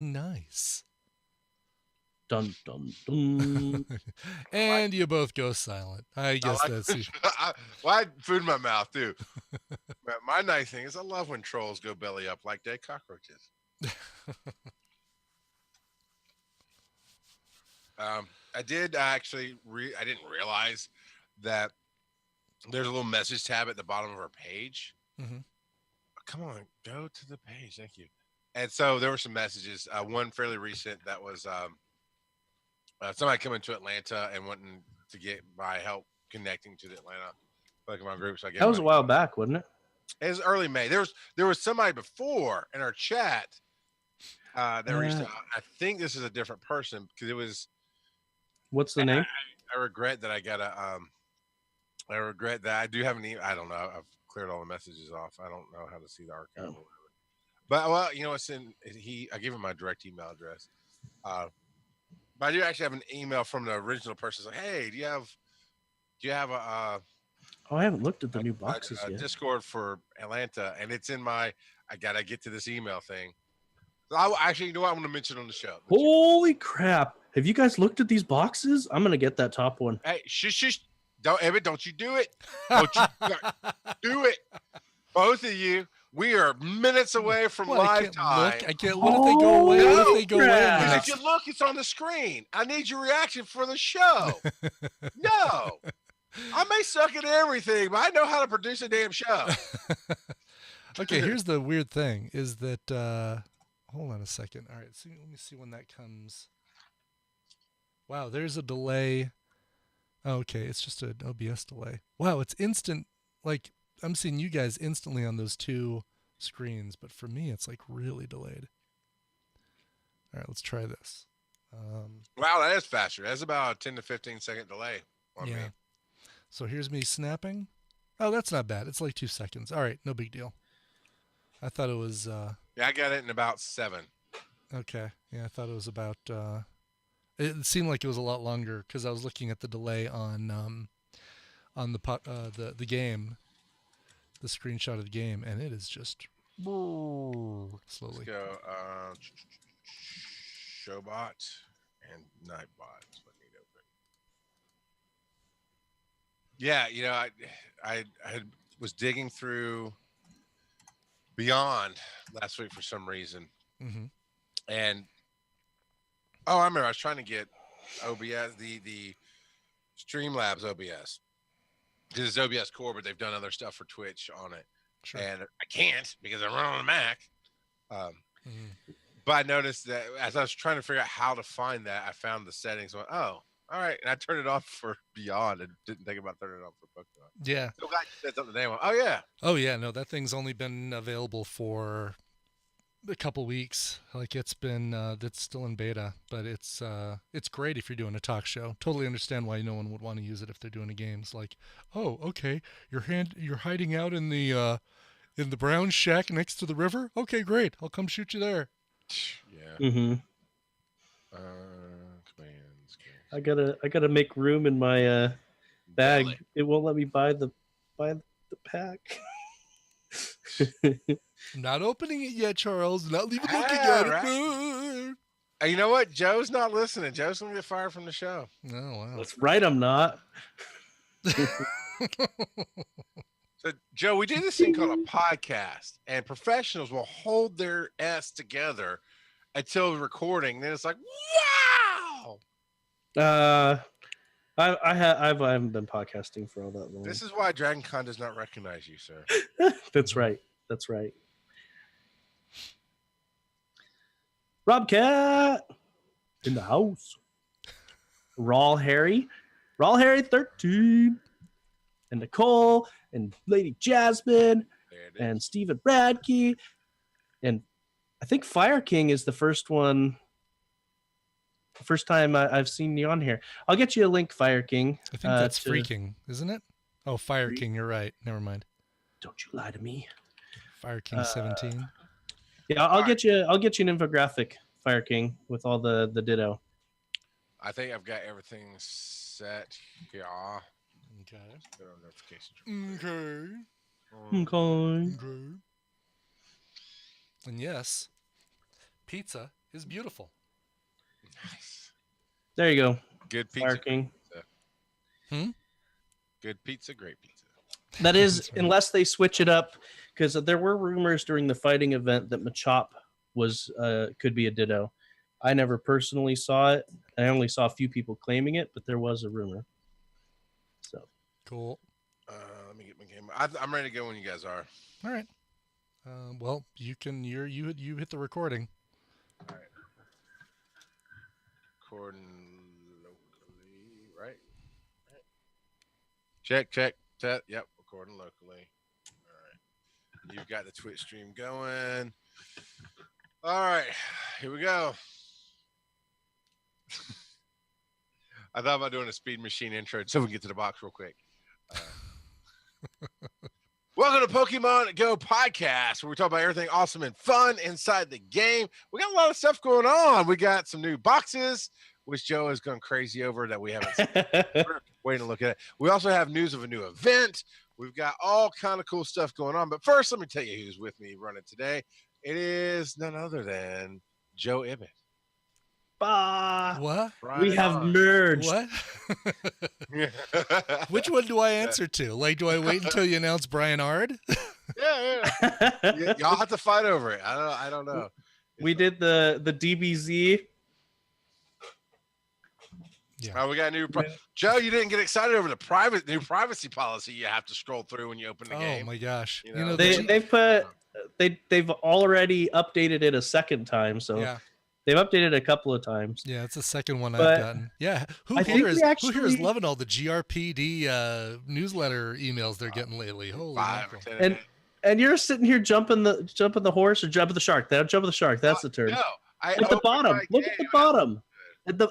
Nice. Dun dun dun. And you both go silent. I I guess like. that's Well, I had food in my mouth too. But my nice thing is, I love when trolls go belly up like dead cockroaches. I did actually. I didn't realize that there's a little message tab at the bottom of our page. Mhm. Come on, go to the page. Thank you. And so there were some messages. One fairly recent that was somebody coming to Atlanta and wanting to get my help connecting to the Atlanta Pokemon group. So I gave That them was a while back, wasn't it? It was early May. There was somebody before in our chat that reached out. I think this is a different person because it was. What's the name? I regret that I got a. I regret that I do have an email. I don't know. I've cleared all the messages off. I don't know how to see the archive. Oh. But well, it's in he. I gave him my direct email address. But I do actually have an email from the original person. It's like, hey, do you have a Oh, I haven't looked at the new boxes yet. Discord for Atlanta? And it's in my. I gotta get to this email thing. I actually, you know what? I'm gonna mention it on the show. Holy crap! Have you guys looked at these boxes? I'm gonna get that top one. Hey, shush! Don't, Evan, don't you do it? Don't you do it? Both of you. We are minutes away from live time. I can't. What if they go away? Oh, What if they go crap. in? If you look, it's on the screen. I need your reaction for the show. No, I may suck at everything, but I know how to produce a damn show. Okay, here's the weird thing: is that hold on a second. All right, let me see when that comes. Wow, there's a delay. Okay, it's just an OBS delay. Wow, it's instant. Like I'm seeing you guys instantly on those two screens, but for me, it's like really delayed. All right, let's try this. Wow, that is faster. That's about a 10 to 15-second delay on me. So here's me snapping. Oh, that's not bad. It's like 2 seconds. All right, no big deal. I thought it was. Yeah, I got it in about 7. Okay. Yeah, I thought it was about. It seemed like it was a lot longer because I was looking at the delay on the game, the screenshot of the game, and it is just slowly. Let's go Showbot and Nightbot is what I need open. Yeah, I was digging through Beyond last week for some reason, and I remember I was trying to get OBS, the Streamlabs OBS, because it's OBS core, but they've done other stuff for Twitch on it, and I can't because I'm running on a Mac. But I noticed that as I was trying to figure out how to find that, I found the settings. Went, oh, all right, and I turned it off for Beyond and didn't think about turning it off for Pokemon. Yeah. So glad you said something today. Oh yeah. Oh yeah. No, that thing's only been available for a couple weeks. Like it's still in beta, but it's great if you're doing a talk show. Totally understand why no one would want to use it if they're doing a game. It's like, oh, okay, you're hiding out in the brown shack next to the river. Okay, great. I'll come shoot you there. Yeah. Commands. I gotta make room in my bag. Belly. It won't let me buy the pack. I'm not opening it yet, Charles. Not even looking at it. Right. You know what? Joe's not listening. Joe's gonna get fired from the show. Oh wow. That's right. I'm not. So, Joe, we do this thing called a podcast, and professionals will hold their ass together until recording. Then it's like, wow. I haven't been podcasting for all that long. This is why Dragon Con does not recognize you, sir. That's right. That's right. Robcat in the house. Raw Harry 13, and Nicole and Lady Jasmine and Stephen Bradkey, and I think Fire King is the first one. First time I've seen you on here. I'll get you a link, Fire King. I think that's Freaking, isn't it? Oh, Fire King. You're right. Never mind. Don't you lie to me. Fire King 17. Yeah, I'll get you an infographic, Fire King, with all the ditto. I think I've got everything set here. Okay. Notifications. Okay. And yes, pizza is beautiful. Nice. There you go. Good Fire pizza. King. Good pizza, great pizza. That is, right. unless they switch it up, because there were rumors during the fighting event that Machop was could be a Ditto. I never personally saw it. I only saw a few people claiming it, but there was a rumor. So Cool. Let me get my camera. I'm ready to go when you guys are. All right. Well, you hit the recording. All right. Recording locally, right? Check. Yep, recording locally. All right. You've got the Twitch stream going. All right, here we go. I thought about doing a speed machine intro so we can get to the box real quick. Welcome to Pokemon GO Podcast, where we talk about everything awesome and fun inside the game. We got a lot of stuff going on. We got some new boxes, which Joe has gone crazy over that we haven't seen. We're waiting to look at it. We also have news of a new event. We've got all kind of cool stuff going on. But first, let me tell you who's with me running today. It is none other than Joe Ibbett. bah, What? we have merged. What? Which one do I answer to? Like, do I wait until you announce Brian Ard? Yeah. Y'all have to fight over it. I don't know. We did the DBZ. Yeah. We got a new Joe. You didn't get excited over the new privacy policy you have to scroll through when you open the game. Oh my gosh! You know, They've already updated it a second time, so yeah, they've updated it a couple of times. yeah, it's the second one I've But gotten. Yeah, I think we who here is actually- loving all the GRPD newsletter emails they're getting lately? Holy mackerel. And you're sitting here jumping the horse or jumping the shark. Jumping the shark. That's the term. No, At the bottom. Look at the bottom.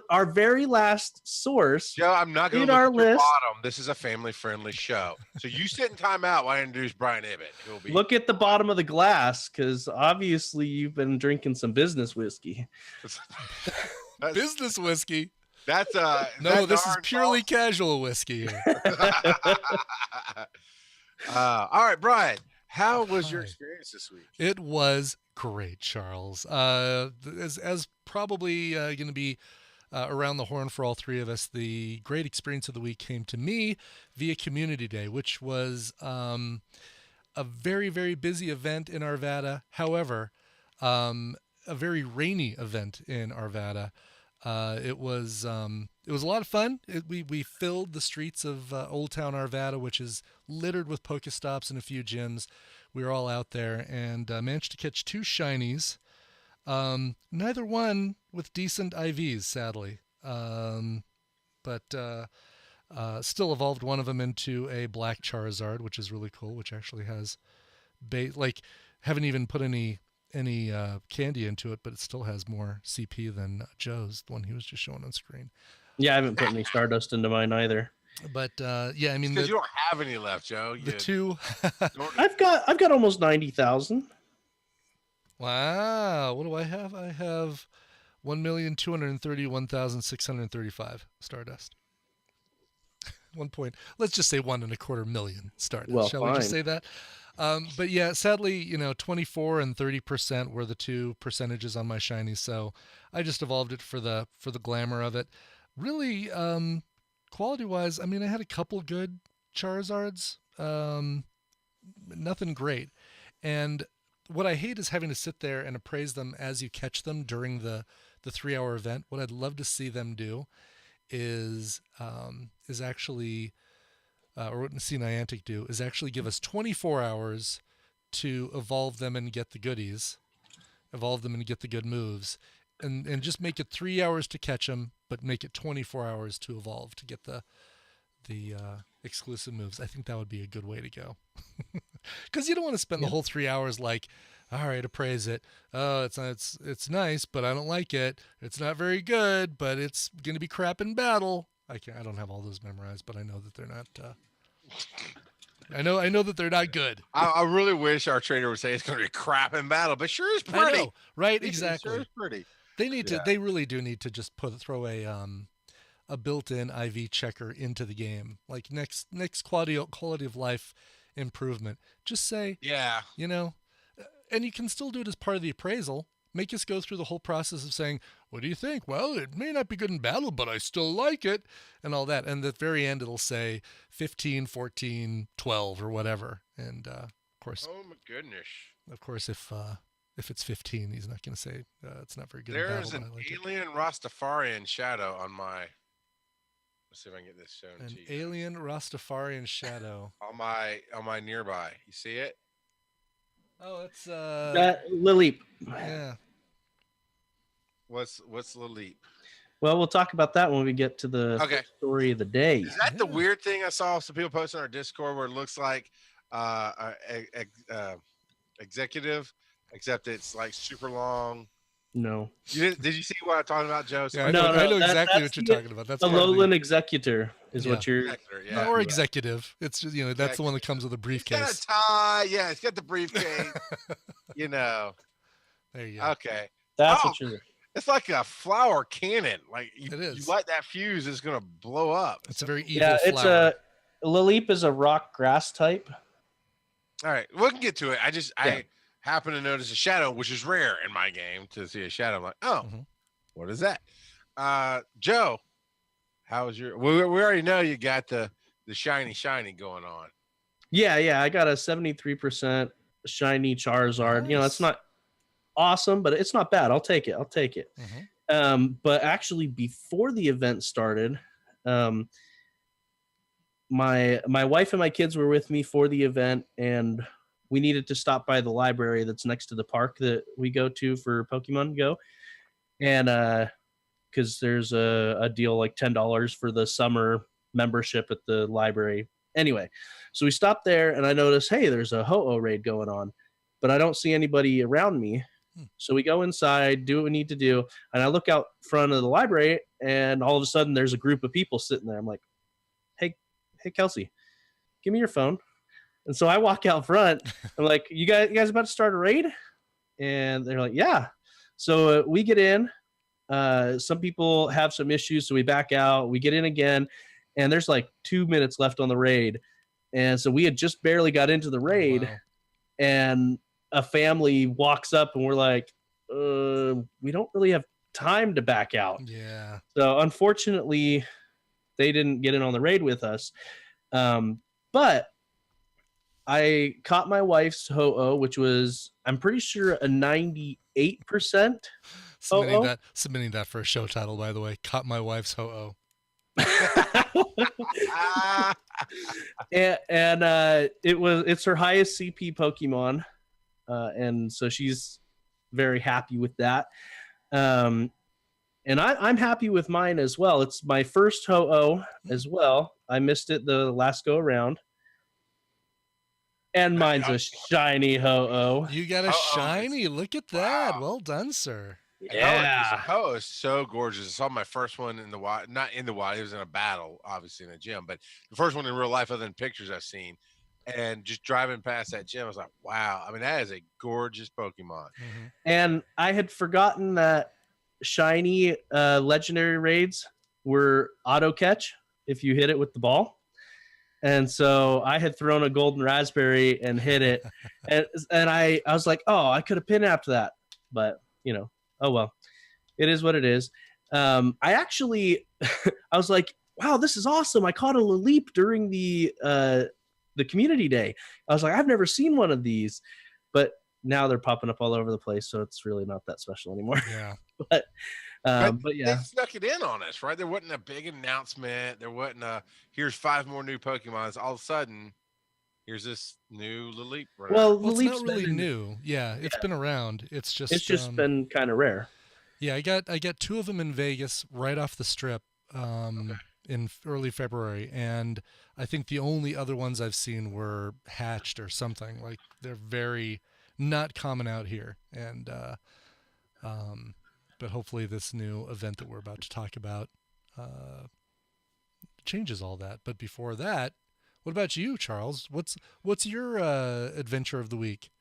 Our very last source. Joe, I'm not going in to look our at your list. bottom. This is a family-friendly show. So you sit in timeout while I introduce Brian Ibbett. He'll be Look at the bottom of the glass, because obviously you've been drinking some business whiskey. Business whiskey. That's No, this is purely casual whiskey here. All right, Brian. How was your experience this week? It was great, Charles. As probably going to be around the horn for all three of us, the great experience of the week came to me via Community Day, which was a very, very busy event in Arvada. However, a very rainy event in Arvada. It was a lot of fun. We filled the streets of Old Town Arvada, which is littered with Pokestops and a few gyms. We were all out there and managed to catch 2 shinies. Neither one with decent IVs, sadly. But still evolved one of them into a black Charizard, which is really cool, which actually has haven't even put any candy into it, but it still has more CP than Joe's, the one he was just showing on screen. Yeah, I haven't put any Stardust into mine either. But yeah, I mean, because you don't have any left, Joe. The two. I've got almost 90,000. Wow, what do I have? I have 1,231,635 Stardust. 1 point. Let's just say 1.25 million Stardust. Well, Shall fine. we just say that? But yeah, sadly, 24 and 30% were the 2 percentages on my shiny, so I just evolved it for the glamour of it. Really, quality-wise, I mean, I had a couple good Charizards, nothing great. And what I hate is having to sit there and appraise them as you catch them during the 3-hour event. What I'd love to see them do is actually, or what see Niantic do, is actually give us 24 hours to evolve them and get the goodies, evolve them and get the good moves, and just make it 3 hours to catch them, but make it 24 hours to evolve to get the exclusive moves. I think that would be a good way to go. Because you don't want to spend the whole 3 hours like, all right, appraise it. Oh, it's nice, but I don't like it. It's not very good, but it's gonna be crap in battle. I don't have all those memorized, but I know that they're not. I know that they're not good. I really wish our trainer would say it's going to be crap in battle, but sure is pretty. I know, right? Exactly. Sure is pretty. They need to. They really do need to just throw a built-in IV checker into the game, like next quality of life improvement. Just say, yeah, and you can still do it as part of the appraisal. make us go through the whole process of saying, what do you think? Well, it may not be good in battle, but I still like it, and all that. And at the very end, it'll say 15, 14, 12, or whatever. And of course, Oh my goodness. Of course, if it's 15, he's not going to say it's not very good. There's in battle, an but I like alien Rastafarian shadow on my. Let's see if I can get this shown it. to An you. alien Rastafarian shadow. On my nearby. You see it? Oh, it's That Lily. yeah. What's the leap? Well, we'll talk about that when we get to the story of the day. Is that the weird thing I saw some people posting on our Discord where it looks like executive, except it's like super long? No. Did you see what I'm talking about, Joe? Yeah, I know exactly what you're talking about. That's the Lowland Executor is what you're. Yeah. Or executive. It's just that's the one that comes with a briefcase. It's got a tie. Yeah, it's got the briefcase. There you go. Okay. That's what you're. It's like a flower cannon. Like it is. You light that fuse, it's gonna blow up. It's a very evil flower. Lilip is a rock grass type. All right, we can get to it. I happen to notice a shadow, which is rare in my game to see a shadow. I'm like, what is that? Joe, how was your? We already know you got the shiny going on. Yeah, I got a 73% shiny Charizard. Nice. That's not awesome, but it's not bad. I'll take it. But actually, before the event started, my wife and my kids were with me for the event, and we needed to stop by the library that's next to the park that we go to for Pokemon Go, and because there's a deal like $10 for the summer membership at the library. Anyway, so we stopped there, and I noticed, hey, there's a Ho-Oh raid going on, but I don't see anybody around me. So we go inside, do what we need to do, and I look out front of the library, and all of a sudden there's a group of people sitting there. I'm like, hey, Kelsey, give me your phone. And so I walk out front. I'm like, you guys about to start a raid? And they're like, yeah. So we get in. Some people have some issues, so we back out. We get in again, and there's like 2 minutes left on the raid. And so we had just barely got into the raid, and a family walks up, and we're like, we don't really have time to back out. Yeah. So unfortunately, they didn't get in on the raid with us. But I caught my wife's Ho-Oh, which was, I'm pretty sure, a 98%. Submitting that for a show title, by the way. Caught my wife's Ho-Oh. and it's her highest CP Pokemon, and so she's very happy with that. And I'm happy with mine as well. It's my first Ho-Oh as well. I missed it the last go around. And mine's a shiny Ho-Oh. You got a shiny. Look at that. Wow. Well done, sir. Yeah. Ho-Oh is so gorgeous. I saw my first one in the wild. Not in the wild. It was in a battle, obviously, in a gym. But the first one in real life, other than pictures I've seen. And just driving past that gym, I was like, wow. I mean, that is a gorgeous Pokemon. Mm-hmm. And I had forgotten that shiny legendary raids were auto catch if you hit it with the ball. And so I had thrown a golden raspberry and hit it. and I was like, oh, I could have pin-apped that. But, oh well. It is what it is. I actually, I was like, wow, this is awesome. I caught a Lilip during the community day. I was like, I've never seen one of these. But now they're popping up all over the place, so it's really not that special anymore. Yeah. but yeah, they snuck it in on us, right? There wasn't a big announcement. There wasn't here's 5 more new Pokemon. All of a sudden, here's this new Lilip. Right? Well, it's not really new. Yeah, it's been around. It's just been kind of rare. Yeah, I got 2 of them in Vegas right off the strip in early February, and I think the only other ones I've seen were hatched or something. Like, they're very not common out here, and but hopefully this new event that we're about to talk about changes all that. But before that, what about you, Charles? What's your adventure of the week?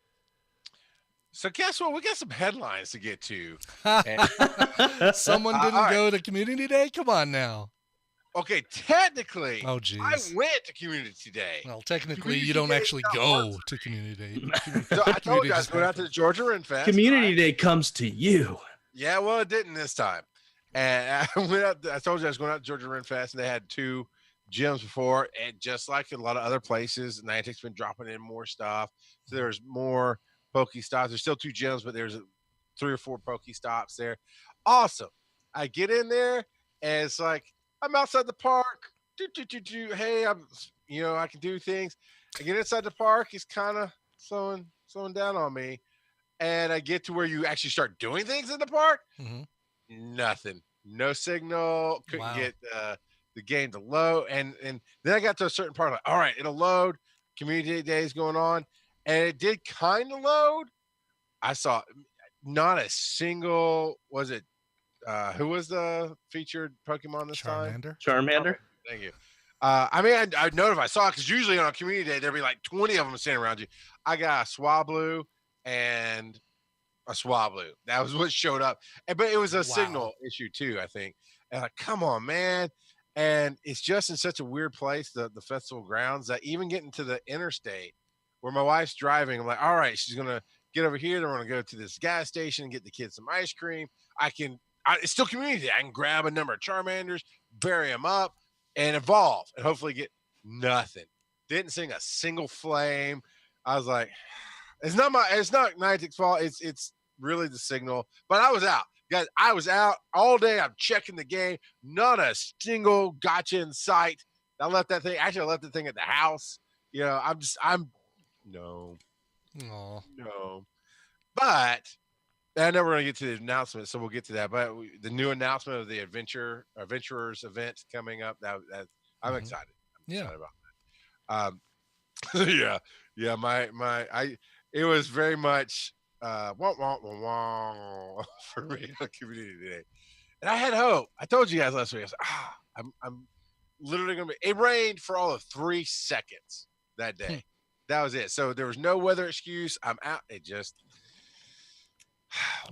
So guess what? We got some headlines to get to. Someone didn't go to community day? Come on now. Okay, technically, Oh, I geez. went to Community Day. Well, technically, Community you don't Day actually is not go once to Community Day. So I told Community you I was just going out to the happens. Georgia Ren Fest. Community Day comes to you. Yeah, well, it didn't this time. And I went out. I told you I was going out to Georgia Ren Fest, and they had 2 gyms before. And just like a lot of other places, Niantic's been dropping in more stuff. So there's more Pokestops. There's still 2 gyms, but there's 3 or 4 Pokestops there. Awesome. I get in there, and it's like I'm outside the park. Hey, I can do things. I get inside the park. It's kind of slowing down on me, and I get to where you actually start doing things in the park. Mm-hmm. Nothing, no signal. Couldn't Wow. get the game to load, and then I got to a certain part. Like, all right, it'll load. Community Day is going on, and it did kind of load. I saw not a single. Was it? Who was the featured Pokemon this time? Charmander. Thank you. I mean, I'd know if I saw it because usually on a Community Day there'd be like 20 of them standing around you. I got a Swablu and a Swablu. That was what showed up, but it was a signal issue too, I think. And like, come on, man! And it's just in such a weird place, the festival grounds, that even getting to the interstate where my wife's driving, I'm like, all right, she's gonna get over here. Then we're gonna go to this gas station and get the kids some ice cream. It's still Community Day. I can grab a number of Charmanders, bury them up, and evolve, and hopefully get nothing. Didn't sing a single flame. I was like, it's not Niantic's fault. It's really the signal. But I was out, guys. I was out all day. I'm checking the game. Not a single gotcha in sight. I left that thing. Actually, I left the thing at the house. No. But I know we're going to get to the announcement, so we'll get to that. But the new announcement of the Adventurers event coming up, that I'm excited. I'm excited about that. It was very much for me on Community Day, and I had hope. I told you guys last week. I was like, I'm literally going to be. It rained for all of 3 seconds that day. That was it. So there was no weather excuse. I'm out. It just.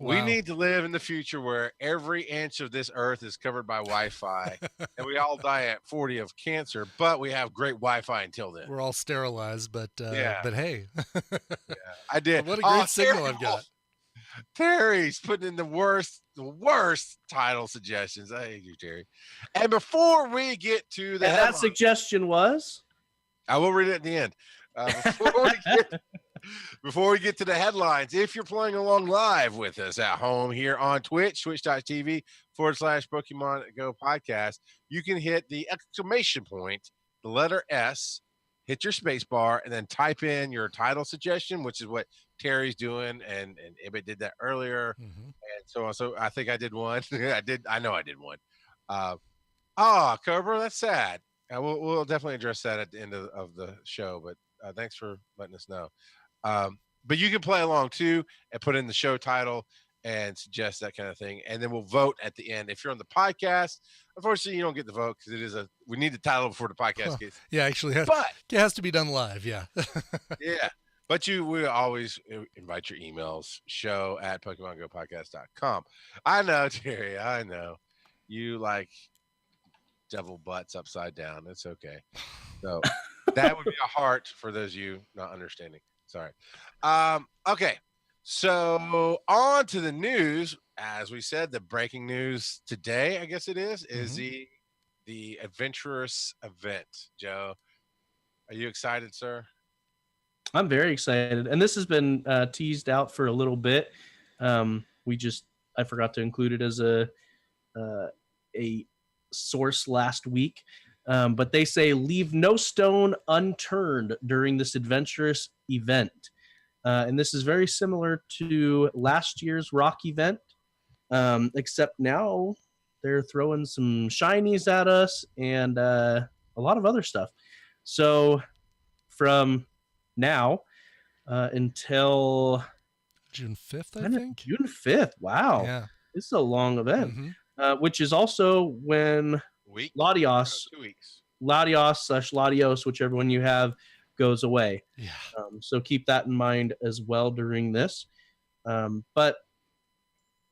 We need to live in the future where every inch of this earth is covered by Wi-Fi, and we all die at 40 of cancer, but we have great Wi-Fi until then. We're all sterilized, but hey. I did. What a great signal I've got. Terry's putting in the worst title suggestions. I hate you, Terry. And before we get to that suggestion was? I will read it at the end. Before we get to the headlines, if you're playing along live with us at home here on twitch.tv/Pokemon GO Podcast, you can hit the exclamation point, the letter S, hit your space bar, and then type in your title suggestion, which is what Terry's doing, and Ibit did that earlier, and so on. So I think I did one. I know I did one. Cobra, that's sad. We'll definitely address that at the end of the show, but thanks for letting us know. But you can play along too and put in the show title and suggest that kind of thing. And then we'll vote at the end. If you're on the podcast, unfortunately, you don't get the vote because we need the title before the podcast gets. Yeah, actually, it has to be done live. Yeah. Yeah. But we always invite your emails, show@PokemonGoPodcast.com. I know, Terry. I know. You like devil butts upside down. It's okay. So that would be a heart for those of you not understanding. Sorry. Okay. So on to the news. As we said, the breaking news today, I guess it is the Adventurous event. Joe, are you excited, sir? I'm very excited. And this has been teased out for a little bit. I forgot to include it as a source last week. But they say leave no stone unturned during this adventurous event. And this is very similar to last year's rock event, except now they're throwing some shinies at us and a lot of other stuff. So from now until June 5th, I think. June 5th. Wow. Yeah. It's a long event, which is also when Latios, 2 weeks. Latios/Latios, whichever one you have, goes away. Yeah. So keep that in mind as well during this. But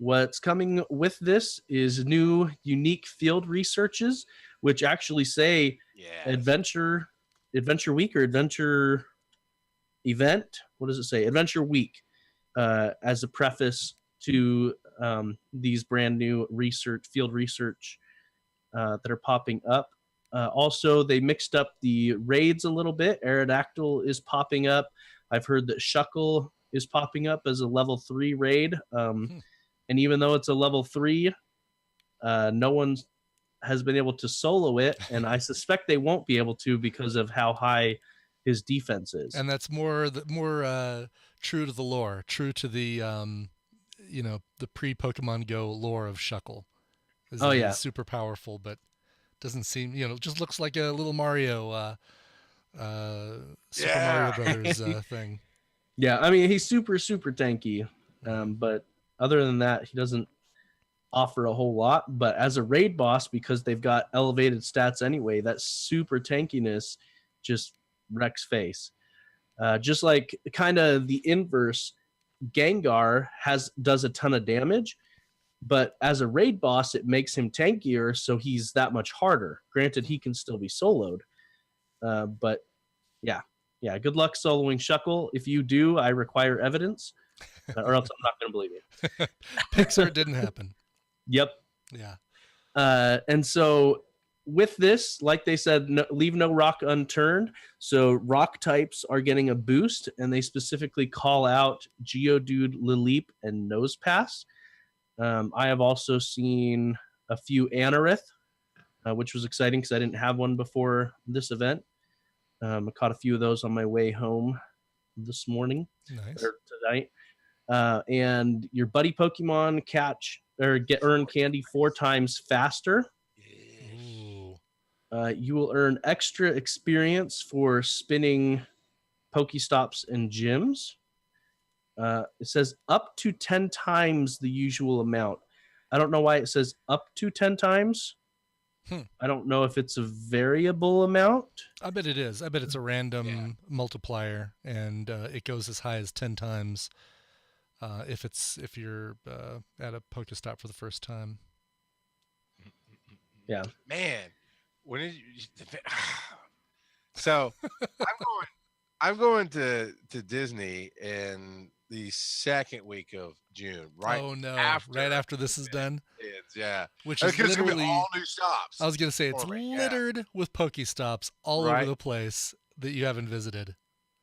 what's coming with this is new unique field researches, which actually say Adventure Week or Adventure Event. What does it say? Adventure Week, as a preface to these brand new field research that are popping up. Also, they mixed up the raids a little bit. Aerodactyl is popping up. I've heard that Shuckle is popping up as a level 3 raid. And even though it's a level 3, no one has been able to solo it. And I suspect they won't be able to because of how high his defense is. And that's more true to the lore, true to the, the pre-Pokemon Go lore of Shuckle. He's super powerful, but doesn't seem, just looks like a little Mario, Super Mario Brothers thing. Yeah, I mean, he's super, super tanky. But other than that, he doesn't offer a whole lot. But as a raid boss, because they've got elevated stats anyway, that super tankiness just wrecks face. Just like kind of the inverse, Gengar does a ton of damage. But as a raid boss, it makes him tankier, so he's that much harder. Granted, he can still be soloed. But yeah, good luck soloing Shuckle. If you do, I require evidence, or else I'm not going to believe you. Pixar, it didn't happen. Yep. Yeah. And so with this, like they said, leave no rock unturned. So rock types are getting a boost, and they specifically call out Geodude, Lileep, and Nosepass. I have also seen a few Anorith, which was exciting because I didn't have one before this event. I caught a few of those on my way home this morning or tonight. And your buddy Pokemon earn candy 4 times faster. You will earn extra experience for spinning Pokestops and gyms. It says up to 10 times the usual amount. I don't know why it says up to 10 times. I don't know if it's a variable amount. I bet it is. I bet it's a random multiplier, and it goes as high as 10 times if you're at a Pokestop for the first time. Yeah. Man, when did you? So I'm going to Disney in the second week of June, right? Oh no! Right after this is done. Yeah. Which is literally all new stops. I was gonna say it's littered with Pokestops all over the place that you haven't visited.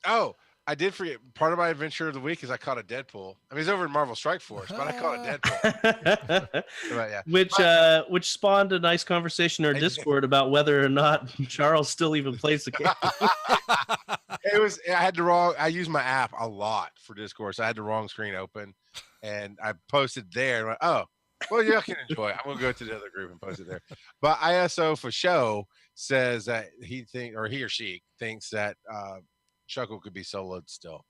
Oh, I did forget. Part of my adventure of the week is I caught a Deadpool. I mean, he's over in Marvel Strike Force, but I caught a Deadpool. But, which spawned a nice conversation in our Discord about whether or not Charles still even plays the game. I used my app a lot for Discord, so I had the wrong screen open, and I posted there. And went, oh, well, y'all can enjoy it. I'm gonna go to the other group and post it there. But ISO for show says that he or she thinks that Shuckle could be soloed still.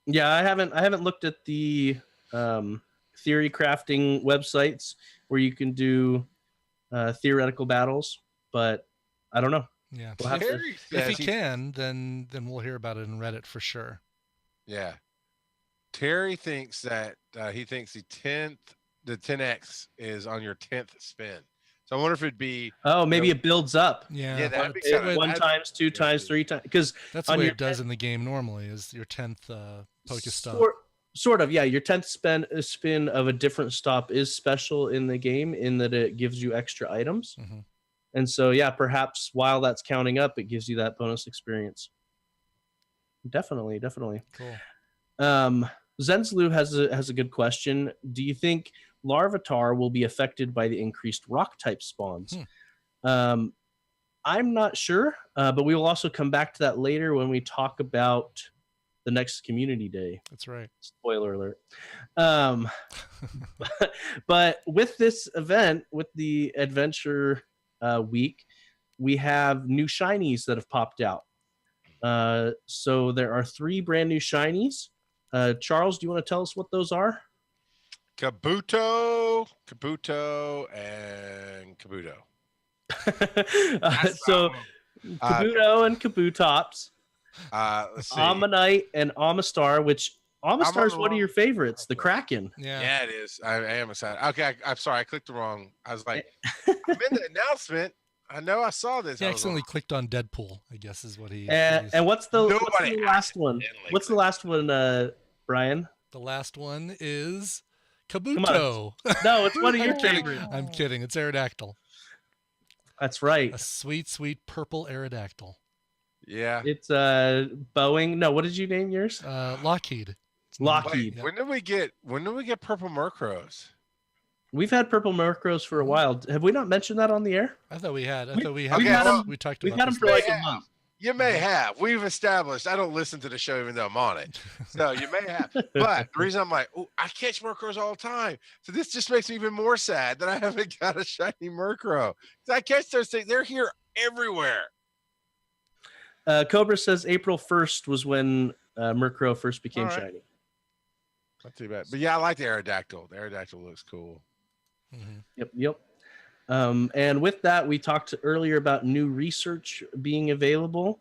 Yeah, I haven't looked at the theory crafting websites where you can do theoretical battles, but I don't know. Yeah, If he can, then we'll hear about it in Reddit for sure. Yeah, Terry thinks that he thinks the 10x is on your 10th spin. So I wonder if it'd be. Oh, maybe it builds up. Yeah, that'd be 1 times, 2 times, 3 times. Because that's the way it does in the game normally. Is your 10th Pokestop. Sort of, yeah. Your 10th spin of a different stop is special in the game in that it gives you extra items. Mm-hmm. And so, yeah, perhaps while that's counting up, it gives you that bonus experience. Definitely. Cool. Zenslu has a good question. Do you think Larvitar will be affected by the increased rock type spawns? I'm not sure, but we will also come back to that later when we talk about the next community day. That's right. Spoiler alert. But with this event, with the adventure week, we have new shinies that have popped out. So there are 3 brand new shinies. Charles, do you want to tell us what those are? Kabuto, and Kabuto. So Kabuto and Kabutops. Let's see. Ammonite and Amistar, which Amistar is the one of wrong- your favorites, the Kraken. Yeah, it is. I am excited. Okay, I'm sorry. I clicked the wrong. I was like, I'm in the announcement. I know I saw this. He I was accidentally like, clicked on Deadpool, I guess is what he. And what's the Nobody last one? accidentally What's the last one, Brian? The last one is on. Kabuto. No, it's one of your I'm kidding. favorites. I'm kidding. It's Aerodactyl. That's right. A sweet, sweet purple Aerodactyl. yeah. It's Boeing. No, what did you name yours? Lockheed. Lockheed. Wait, when did we get purple Murkrows? We've had purple Murkrows for a while. Have we not mentioned that on the air? I thought we had. we've had this. 'em- We talked We've about had them this for last like a Yeah. month. You may have. We've established. I don't listen to the show even though I'm on it. So you may have. But the reason I'm like, oh, I catch Murkrows all the time. So this just makes me even more sad that I haven't got a shiny Murkrow. Because I catch those things. They're here everywhere. Cobra says April 1st was when Murkrow first became All right. shiny. Not too bad. But yeah, I like the Aerodactyl. The Aerodactyl looks cool. Mhm. Yep. And with that, we talked earlier about new research being available.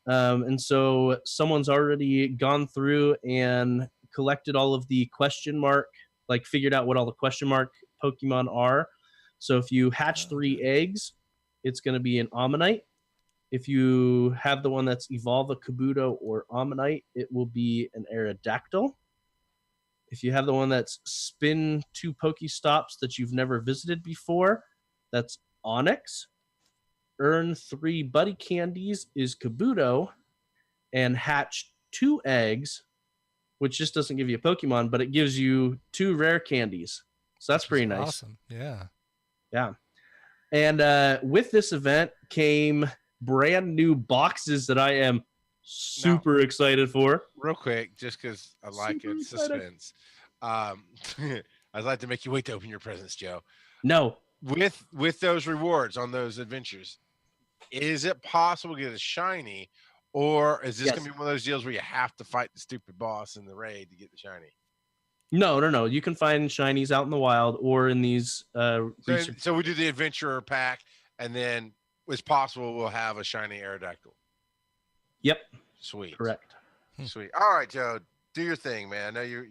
And so someone's already gone through and collected all of the question mark, like figured out what all the question mark Pokemon are. So if you hatch 3 eggs, it's going to be an Ammonite. If you have the one that's Evolve a Kabuto or Ammonite, it will be an Aerodactyl. If you have the one that's spin 2 Pokestops that you've never visited before, that's Onyx. Earn 3 Buddy Candies is Kabuto. And hatch 2 eggs, which just doesn't give you a Pokemon, but it gives you 2 rare candies. So that's pretty nice. Awesome. Yeah. Yeah. And with this event came brand new boxes that I am super excited for. Real quick, just because I like Super it, excited. suspense. I'd like to make you wait to open your presents, Joe. No. With those rewards on those adventures, is it possible to get a shiny, or is this Yes. gonna be one of those deals where you have to fight the stupid boss in the raid to get the shiny? No. You can find shinies out in the wild or in these research. So we do the adventurer pack, and then it's possible we'll have a shiny Aerodactyl. Yep, Sweet, correct. sweet. All right, Joe, do your thing, man. I know you're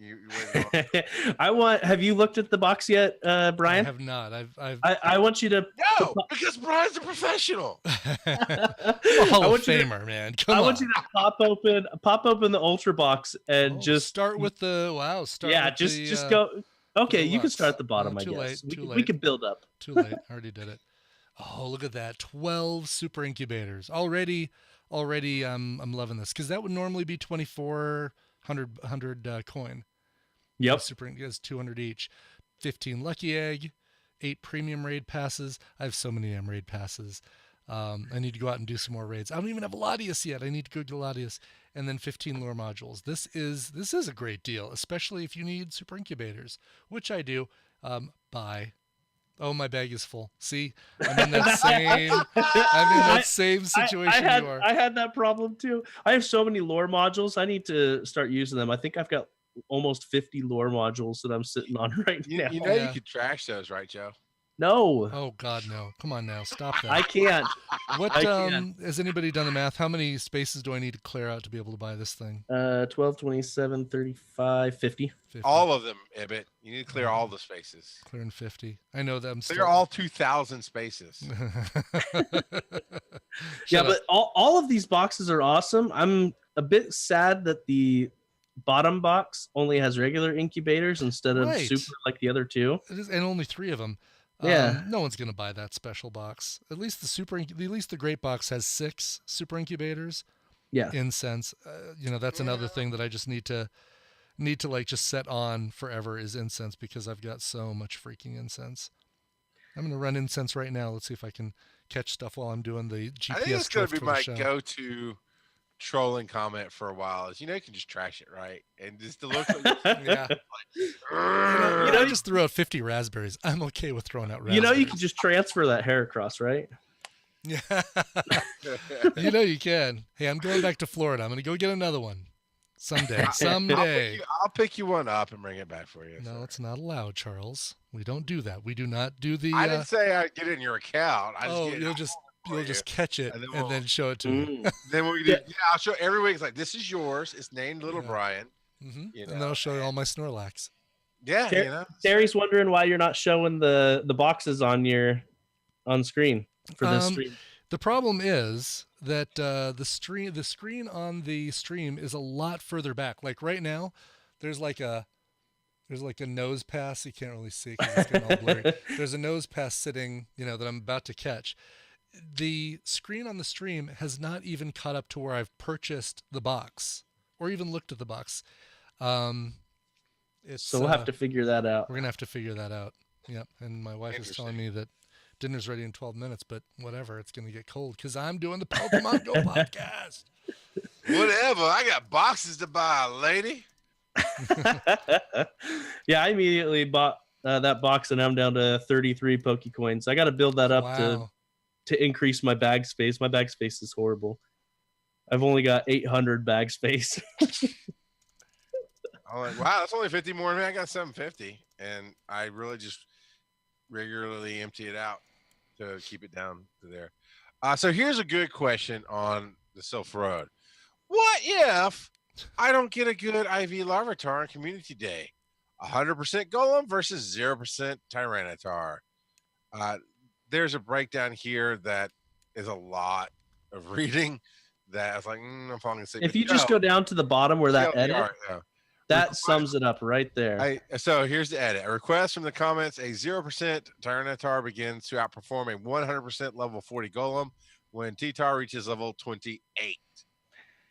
waiting on. Have you looked at the box yet, Brian? I have not. I want you to No, because Brian's a professional. Hall I of want you to- Famer, man. Come I on. want you to pop open the Ultra box and Oh, just start with the Start yeah, with just the, go. Okay, you can deluxe. start at the bottom. No, I too guess late, too we late. can build up. Too late. I already did it. Oh, look at that. 12 super incubators. Already I'm loving this because that would normally be 2,400 coin. Yep. Super is 200 each. 15 lucky egg, 8 premium raid passes. I have so many raid passes. I need to go out and do some more raids. I don't even have Latias yet. I need to go get Latias. And then 15 lure modules. This is a great deal, especially if you need super incubators, which I do. Buy. Oh, my bag is full. See, I'm in that same situation you are. I had that problem too. I have so many lore modules. I need to start using them. I think I've got almost 50 lore modules that I'm sitting on right now. You know Yeah. you could trash those, right, Joe? No, Oh God, no! Come on now, stop that. I can't. What I can't. has anybody done the math? How many spaces do I need to clear out to be able to buy this thing? 12, 27, 35, 50. 50. All of them, Ibbot. You need to clear all the spaces. Clearing 50. I know that I'm Clear all 2,000 spaces. Yeah, but all of these boxes are awesome. I'm a bit sad that the bottom box only has regular incubators instead of Right. super like the other two. It is, and only 3 of them. Yeah. No one's gonna buy that special box. At least the great box has 6 super incubators. Yeah. Incense. That's another thing that I just need to like just set on forever is incense because I've got so much freaking incense. I'm gonna run incense right now. Let's see if I can catch stuff while I'm doing the GPS. I think it's going to drift be for the my show. go-to trolling comment for a while. Is you can just trash it, right? And just the look. Yeah. I just threw out 50 raspberries. I'm okay with throwing out raspberries. You can just transfer that hair across, right? Yeah. You can. Hey, I'm going back to Florida. I'm going to go get another one someday. Someday. I'll pick you one up and bring it back for you. No, it's not allowed, Charles. We don't do that. We do not do the. I didn't say I'd get it in your account. You'll just catch it And and then then show it to me. Then we do. Yeah, I'll show every week. It's like this is yours. It's named Little Yeah. Brian. And You then know, I'll show you all my Snorlax. yeah, you know. Terry's wondering why you're not showing the boxes on screen for this stream. The problem is that the screen on the stream is a lot further back. Like right now, there's like a nose pass. You can't really see because it's getting all blurry. There's a nose pass sitting, that I'm about to catch. The screen on the stream has not even caught up to where I've purchased the box or even looked at the box. So we'll have to figure that out. We're gonna have to figure that out. Yep. And my wife is telling me that dinner's ready in 12 minutes, but whatever, it's gonna get cold because I'm doing the Pokemon GO podcast. Whatever. I got boxes to buy, lady. Yeah, I immediately bought that box, and I'm down to 33 Pokecoins. I got to build that up to increase my bag space. My bag space is horrible. I've only got 800 bag space. I'm like, wow, that's only 50 more than me. I got 750, and I really just regularly empty it out to keep it down to there. So here's a good question on the Sylph Road. What if I don't get a good IV Larvitar on Community Day? 100% Golem versus 0% Tyranitar. There's a breakdown here that is a lot of reading that I was like, I'm falling asleep. If you just go down to the bottom where that edit, that sums it up right there. So here's the edit. A request from the comments: a 0% Tyranitar begins to outperform a 100% level 40 Golem when T-Tar reaches level 28.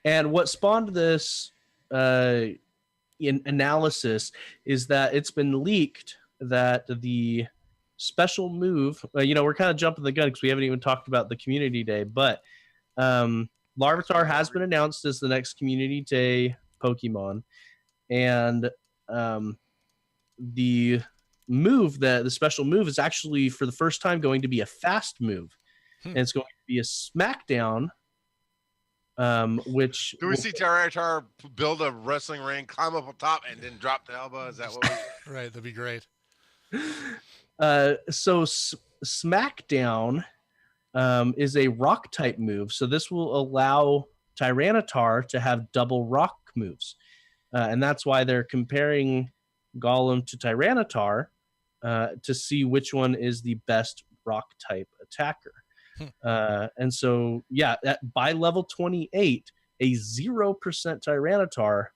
And what spawned this in analysis is that it's been leaked that the special move, we're kind of jumping the gun because we haven't even talked about the Community Day, but Larvitar has been announced as the next Community Day Pokemon, and the special move is actually for the first time going to be a fast move, and it's going to be a Smackdown. Which do we see Tyranitar build a wrestling ring, climb up on top, and then drop the elbow? Is that what we Right, that'd be great. So Smackdown is a rock type move. So this will allow Tyranitar to have double rock moves. And that's why they're comparing Golem to Tyranitar to see which one is the best rock type attacker. And so, by level 28, a 0% Tyranitar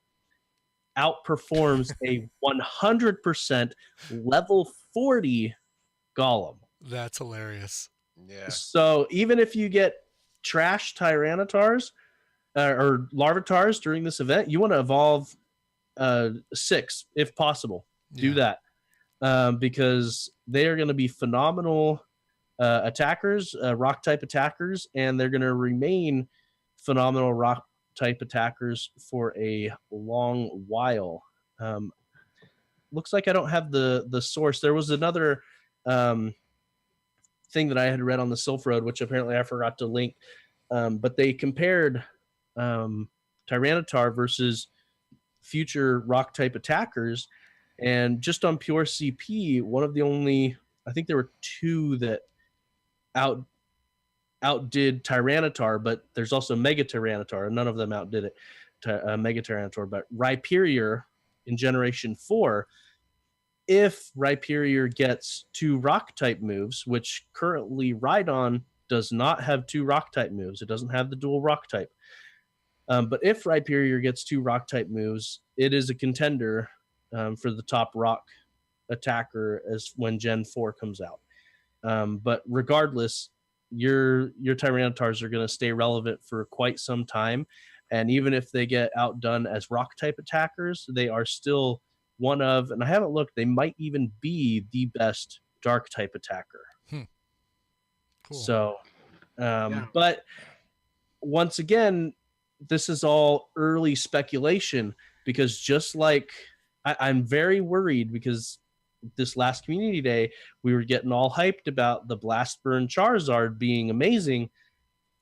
outperforms a 100% level 40 Golem. That's hilarious. Yeah. So even if you get trash Tyranitars or Larvitars during this event, you want to evolve 6 if possible. Do that because they are going to be phenomenal attackers, rock type attackers, and they're going to remain phenomenal rock type attackers for a long while. Looks like I don't have the source. There was another thing that I had read on the Sylph Road, which apparently I forgot to link, but they compared Tyranitar versus future rock type attackers, and just on pure CP, one of the only, I think there were 2 that outdid Tyranitar, but there's also Mega Tyranitar, and none of them outdid it. Mega Tyranitar, but Rhyperior in Generation 4, if Rhyperior gets 2 rock type moves, which currently Rhydon does not have 2 rock type moves, it doesn't have the dual rock type. But if Rhyperior gets 2 rock type moves, it is a contender for the top rock attacker as when Gen 4 comes out. But regardless, your Tyranitars are going to stay relevant for quite some time. And even if they get outdone as rock type attackers, they are still one of, and I haven't looked, they might even be the best dark type attacker. Cool. So, but once again, this is all early speculation because just like I'm very worried because this last Community Day, we were getting all hyped about the Blast Burn Charizard being amazing,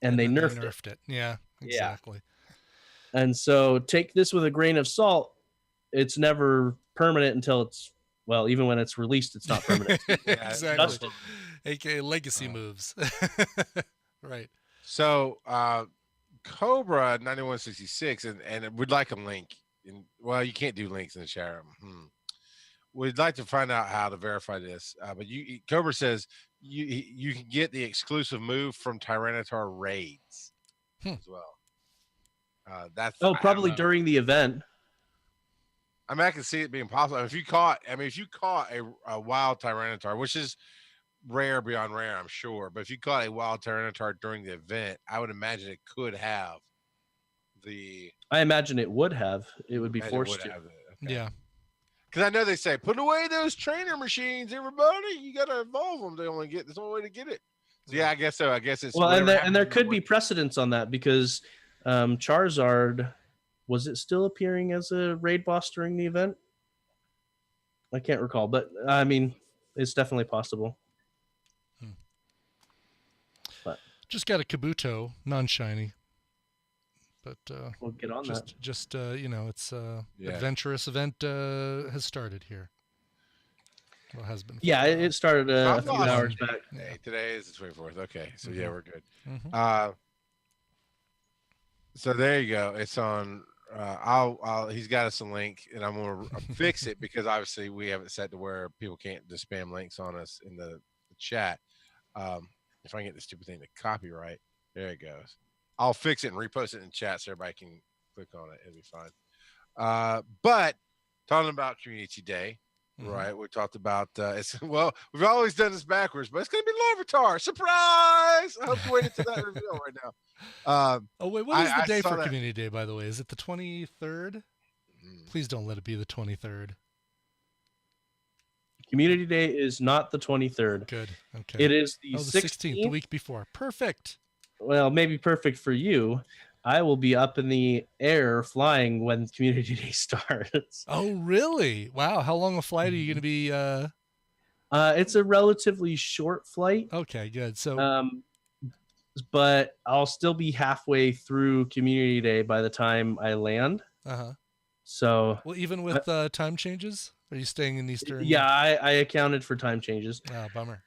and they nerfed it. Yeah, exactly. Yeah. And so take this with a grain of salt. It's never permanent until it's, well, even when it's released, it's not permanent. Exactly. AKA legacy moves. Right. So, Cobra 9166, and would like a link well, you can't do links in the chat room. We'd like to find out how to verify this. But Cobra says you can get the exclusive move from Tyranitar raids as well. That's probably during the event. I mean, I can see it being possible. If you caught a wild Tyranitar, which is rare beyond rare, I'm sure. But if you caught a wild Tyranitar during the event, I would imagine it could have the. I imagine it would have. It would be forced to. Okay. Yeah. Because I know they say put away those trainer machines, everybody. You got to evolve them. That's the only way to get it. So yeah, I guess so. I guess it's and there could be precedence on that because Charizard. Was it still appearing as a raid boss during the event? I can't recall, but I mean, it's definitely possible. But just got a Kabuto, non-shiny. But we'll get on that. Just it's adventurous event has started here. Well, it has been. Yeah, it started a few hours back. Hey, today is the 24th. Okay, so yeah, we're good. So there you go. It's on. He's got us a link, and I'm gonna fix it because obviously we have it set to where people can't just spam links on us in the chat. If I can get this stupid thing to copyright, there it goes. I'll fix it and repost it in the chat so everybody can click on it. It'll be fine. But talking about Community Day, right? We talked about we've always done this backwards, but it's gonna be Larvitar. Surprise! I hope you waited to that reveal right now. What is the day for Community Day, by the way? Is it the 23rd? Please don't let it be the 23rd. Community Day is not the 23rd. Good. Okay. It is the 16th, the week before. Perfect. Well, maybe perfect for you. I will be up in the air flying when Community Day starts. Oh, really? Wow. How long a flight are you going to be? It's a relatively short flight. Okay, good. So, but I'll still be halfway through Community Day by the time I land. So, well, even with time changes, are you staying in Eastern? Yeah, I accounted for time changes. Oh, bummer.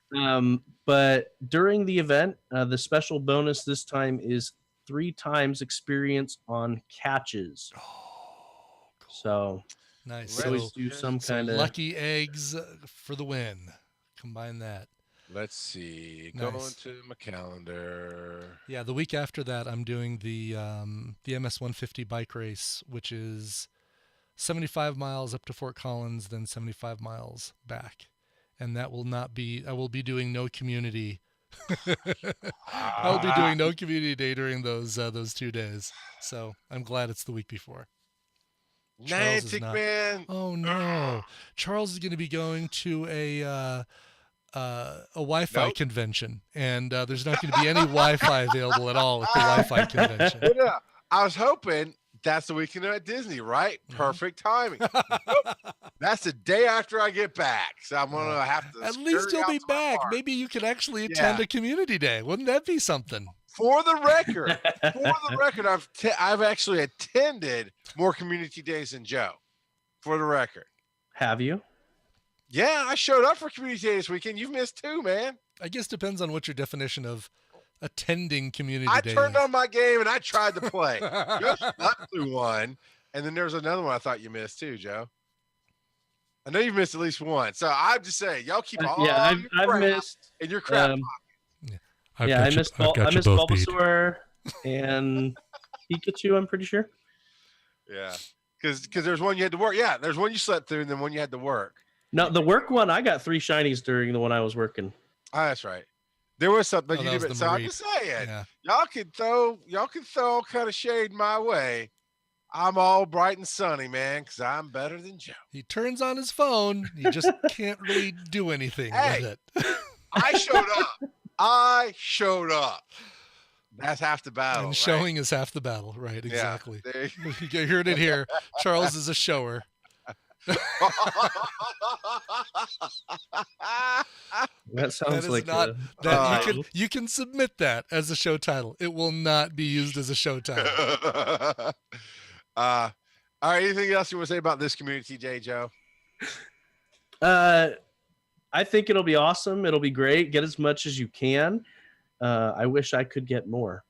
But during the event, the special bonus this time is 3 times experience on catches. Oh, cool. So nice. So do some kind of lucky eggs for the win. Combine that. Let's see. Nice. Going to my calendar. Yeah, the week after that, I'm doing the MS 150 bike race, which is 75 miles up to Fort Collins, then 75 miles back. And that will not be. I will be doing no community. I'll be doing no Community Day during those 2 days. So I'm glad it's the week before. Niantic, man. Oh no, Charles is going to be going to a Wi-Fi convention, and there's not going to be any Wi-Fi available at all at the Wi-Fi convention. Yeah, I was hoping that's the weekend at Disney, right? Perfect timing. That's the day after I get back, so I'm gonna have to. At least you'll be back. Maybe you can actually attend a Community Day. Wouldn't that be something? For the record, I've actually attended more Community Days than Joe. For the record, have you? Yeah, I showed up for Community Day this weekend. You've missed 2, man. I guess depends on what your definition of attending Community Day. I turned on my game and I tried to play. Just got through one, and then there's another one I thought you missed too, Joe. I know you've missed at least one, so I'm just saying, y'all keep all I've missed in your crap. I missed Bulbasaur and Pikachu. I'm pretty sure. Yeah, because there's one you had to work. Yeah, there's one you slept through, and then one you had to work. No, the work one I got 3 shinies during the one I was working. Oh, that's right. There was something you did. So I'm just saying, y'all can throw all kind of shade my way. I'm all bright and sunny, man, because I'm better than Joe. He turns on his phone. You just can't really do anything with it. I showed up. That's half the battle. And showing is half the battle. Right, exactly. Yeah, you heard it here. Charles is a shower. That sounds like not you can submit that as a show title. It will not be used as a show title. All right, anything else you want to say about this Community Day, Joe? I think it'll be awesome. It'll be great. Get as much as you can. I wish I could get more.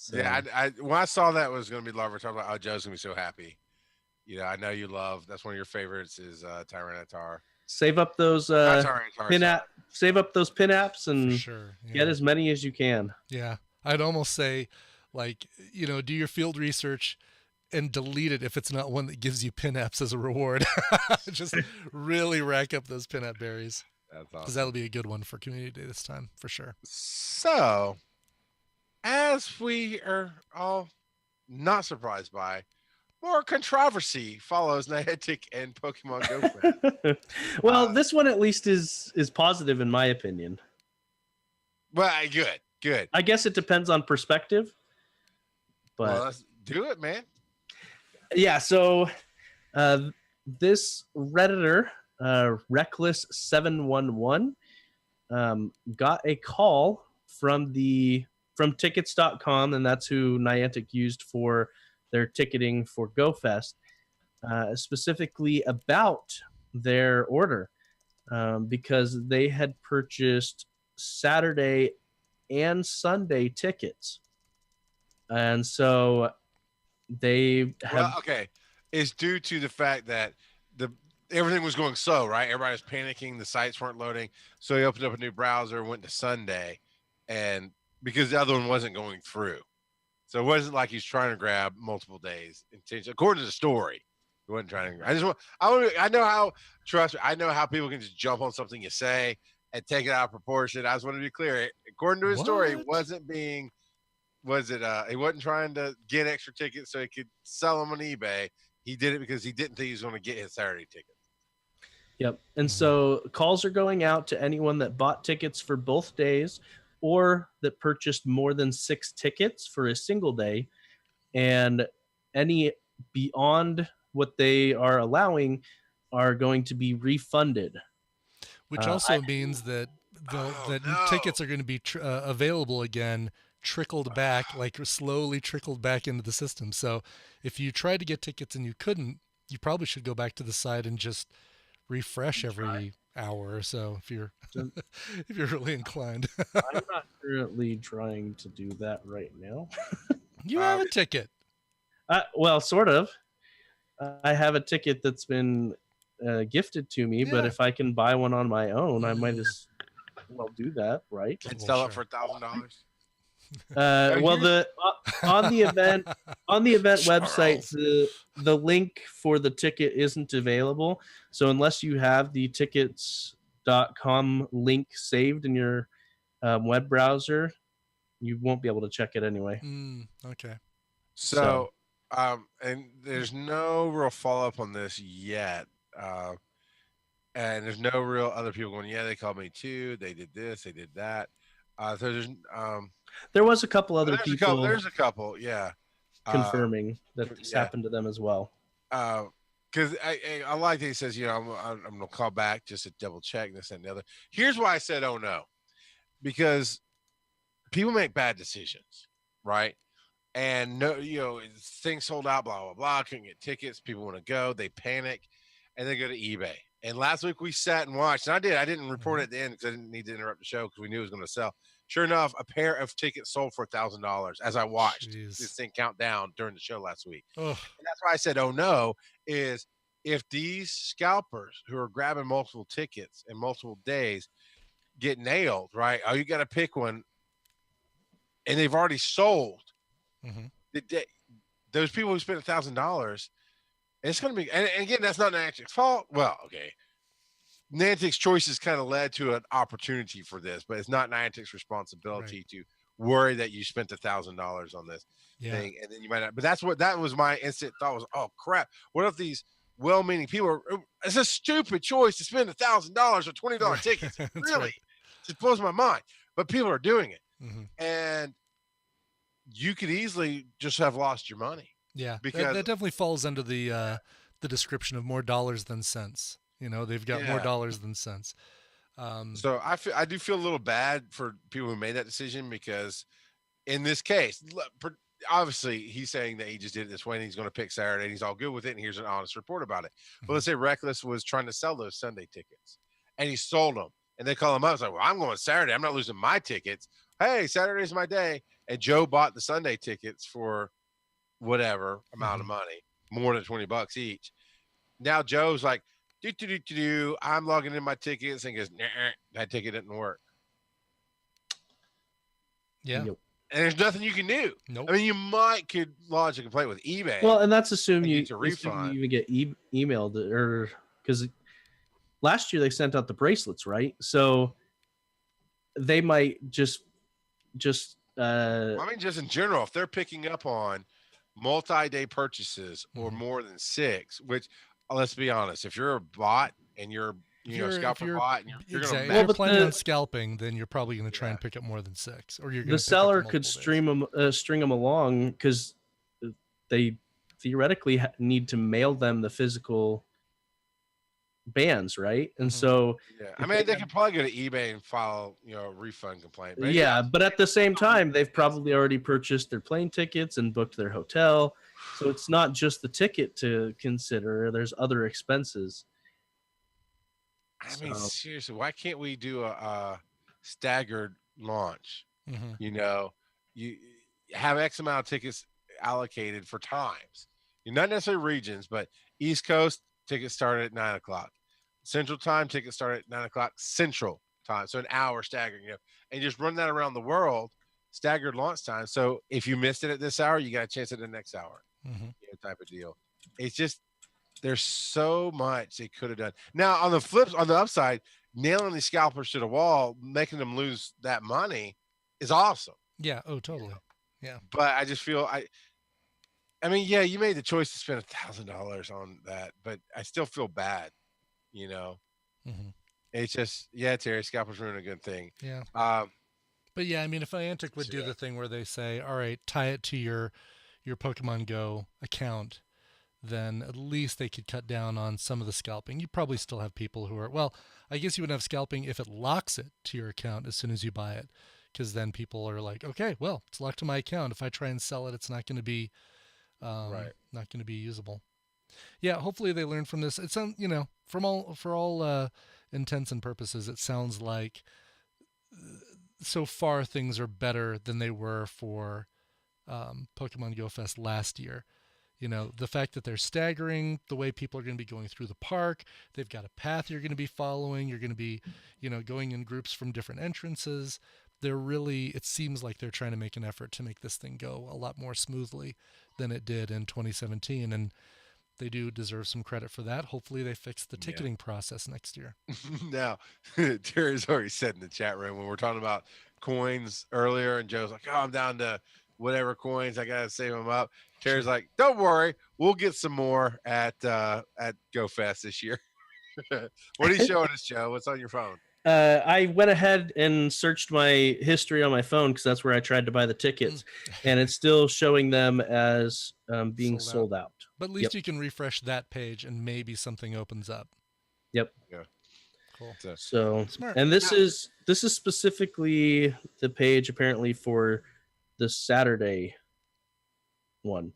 So, Yeah, I when I saw that was going to be Larvitar, I'm like, oh, Joe's going to be so happy. I know you love. That's one of your favorites is Tyranitar. save up those Not Tyranitar. pin sorry. app, save up those pin apps, For and sure. Yeah. get as many as you can. Yeah. I'd almost say, do your field research and delete it if it's not one that gives you pin apps as a reward. Just really rack up those pin app berries. That's Because awesome. that'll be a good one for community day this time, for sure. So, as we are all not surprised by, more controversy follows Niantic and Pokemon Go. Well, this one at least is positive in my opinion. Well, good. I guess it depends on perspective. But Well, let's do it, man. yeah, so this Redditor, Reckless711, got a call from tickets.com, and that's who Niantic used for their ticketing for GoFest, specifically about their order, because they had purchased Saturday and Sunday tickets. And so they have... Well, okay. It's due to the fact that everything was going slow, right? Everybody was panicking. The sites weren't loading. So he opened up a new browser, went to Sunday, and because the other one wasn't going through. So it wasn't like he's trying to grab multiple days. According to the story, he wasn't trying to. I know how, trust me, I know how people can just jump on something you say and take it out of proportion. I just want to be clear. According to his story, it wasn't being, he wasn't trying to get extra tickets so he could sell them on eBay. He did it because he didn't think he was going to get his Saturday ticket. Yep. And so calls are going out to anyone that bought tickets for both days or that purchased more than 6 tickets for a single day. And any beyond what they are allowing are going to be refunded. Which also means that tickets are going to be available again, trickled back, like slowly trickled back into the system. So if you tried to get tickets and you couldn't, you probably should go back to the site and just refresh every hour or so if you're if you're really inclined. I'm not currently trying to do that right now. You have a ticket. Well, sort of. I have a ticket that's been gifted to me, but if I can buy one on my own, I might as well do that, right? And sell it for $1,000. Well, on the event website, the link for the ticket isn't available. So unless you have the tickets.com link saved in your web browser, you won't be able to check it anyway. Okay. So, and there's no real follow up on this yet. And there's no real other people going, yeah, they called me too. They did this, they did that. So there was a couple other people. There's a couple, yeah. Confirming that this happened to them as well. Because I like that he says, I'm going to call back just to double check this and the other. Here's why I said, oh no, because people make bad decisions, right? And things sold out, blah, blah, blah. Couldn't get tickets. People want to go. They panic and they go to eBay. And last week we sat and watched, and I didn't report it at the end because I didn't need to interrupt the show because we knew it was going to sell. Sure enough, a pair of tickets sold for $1,000 as I watched this thing count down during the show last week. And that's why I said, oh no, is if these scalpers who are grabbing multiple tickets in multiple days get nailed, right? Oh, you got to pick one, and they've already sold. Those people who spent $1,000, it's going to be, and again, that's not Niantic's fault. Well, okay. Niantic's choices kind of led to an opportunity for this, but it's not Niantic's responsibility to worry that you spent $1,000 on this thing, and then you might not. But that was my instant thought was, oh crap! What if these well-meaning people it's a stupid choice to spend $1,000 or $20 tickets? Really, it just blows my mind. But people are doing it, and you could easily just have lost your money. Yeah, because that definitely falls under the description of more dollars than cents. They've got more dollars than cents. So I do feel a little bad for people who made that decision because in this case, obviously he's saying that he just did it this way and he's going to pick Saturday and he's all good with it. And here's an honest report about it. But let's say Reckless was trying to sell those Sunday tickets and he sold them and they call him up. It's like, well, I'm going Saturday. I'm not losing my tickets. Hey, Saturday's my day. and Joe bought the Sunday tickets for whatever amount of money, more than $20 each. Now Joe's like, I'm logging in my tickets and goes, nah, that ticket didn't work. Yeah. Yep. And there's nothing you can do. Nope. I mean, you could lodge a complaint with eBay. Well, and that's assuming you get a refund. even get emailed, or because last year they sent out the bracelets, right? So they might just I mean, just in general, if they're picking up on multi-day purchases or more than 6, which let's be honest, if you're a bot and you're scalper bot, and you're exactly. going to if you're planning on scalping, then you're probably going to try and pick up more than 6, or you're going the seller could string them along, because they theoretically need to mail them the physical bands, right? And so I mean, they could probably go to eBay and file a refund complaint. But but at the same time, they've probably already purchased their plane tickets and booked their hotel, so it's not just the ticket to consider. There's other expenses. I mean, seriously, why can't we do a staggered launch? You have X amount of tickets allocated for times. Not necessarily regions, but East Coast tickets start at 9:00. Central Time tickets start at 9:00 Central Time, so an hour staggered. And just run that around the world, staggered launch time. So if you missed it at this hour, you got a chance at the next hour. Type of deal. It's just there's so much they could have done. Now on the upside, nailing these scalpers to the wall, making them lose that money is awesome. Yeah. Oh, totally. Yeah. But I just feel I mean, yeah, you made the choice to spend $1,000 on that, but I still feel bad. It's just Terry, scalpers ruin a good thing. Yeah. But yeah, I mean, if Niantic would do the thing where they say, all right, tie it to your Pokemon Go account, then at least they could cut down on some of the scalping. You probably still have people who are, well, I guess you wouldn't have scalping if it locks it to your account as soon as you buy it, because then people are like, okay, well, it's locked to my account. If I try and sell it, it's not going to be not going to be usable. Yeah, hopefully they learn from this. It sounds, for all intents and purposes, it sounds like so far things are better than they were for Pokemon Go Fest last year. The fact that they're staggering the way people are going to be going through the park, they've got a path you're going to be following, you're going to be, going in groups from different entrances. It seems like they're trying to make an effort to make this thing go a lot more smoothly than it did in 2017. And they do deserve some credit for that. Hopefully they fix the ticketing process next year. Now, Terry's already said in the chat room when we're talking about coins earlier, and Joe's like, oh, I'm down to whatever coins, I got to save them up. Terry's like, don't worry, we'll get some more at Go Fest this year. What are you showing us, Joe? What's on your phone? I went ahead and searched my history on my phone, because that's where I tried to buy the tickets, and it's still showing them as being sold out. But at least you can refresh that page and maybe something opens up. Yep. Yeah. Cool. So smart. And this is specifically the page apparently for the Saturday one.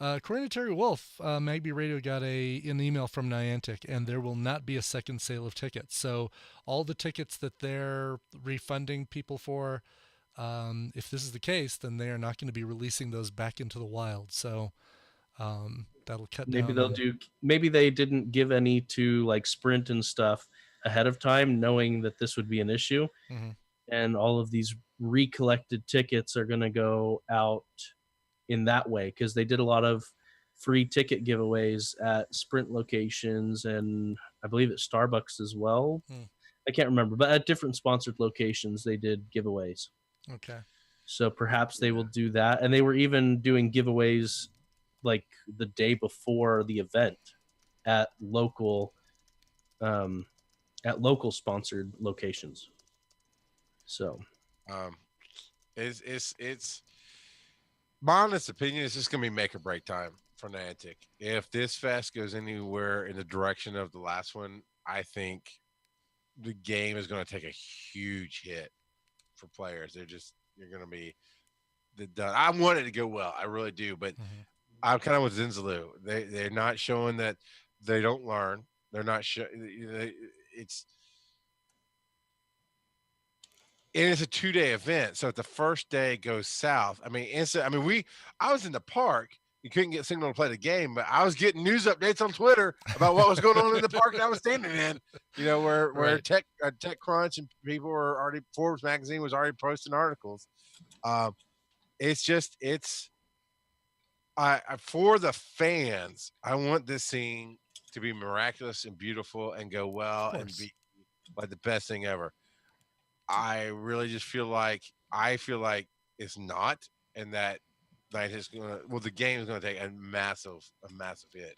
According to Terry Wolf, Magby Radio got an email from Niantic, and there will not be a second sale of tickets. So all the tickets that they're refunding people for, if this is the case, then they are not going to be releasing those back into the wild. So that'll cut down. Maybe they didn't give any to like Sprint and stuff ahead of time, knowing that this would be an issue. And all of these recollected tickets are going to go out in that way, because they did a lot of free ticket giveaways at Sprint locations, and I believe at Starbucks as well. I can't remember, but at different sponsored locations they did giveaways. Okay. So perhaps they will do that. And they were even doing giveaways like the day before the event at local sponsored locations. So it's my honest opinion, it's just gonna be make or break time for Niantic. If this fest goes anywhere in the direction of the last one, I think the game is going to take a huge hit for players. You're going to be done. I want it to go well, I really do, but I'm kind of with Zinzaloo. They're not showing that they don't learn. They're not it's and it's a 2-day event. So if the first day goes south, I mean, I was in the park. You couldn't get signal to play the game, but I was getting news updates on Twitter about what was going on in the park that I was standing in. You know, where Right. TechCrunch and people were already, Forbes magazine was already posting articles. It's for the fans, I want this scene to be miraculous and beautiful and go well Of and course. be like the best thing ever. I really just feel like it's not, and that the game is gonna take a massive hit.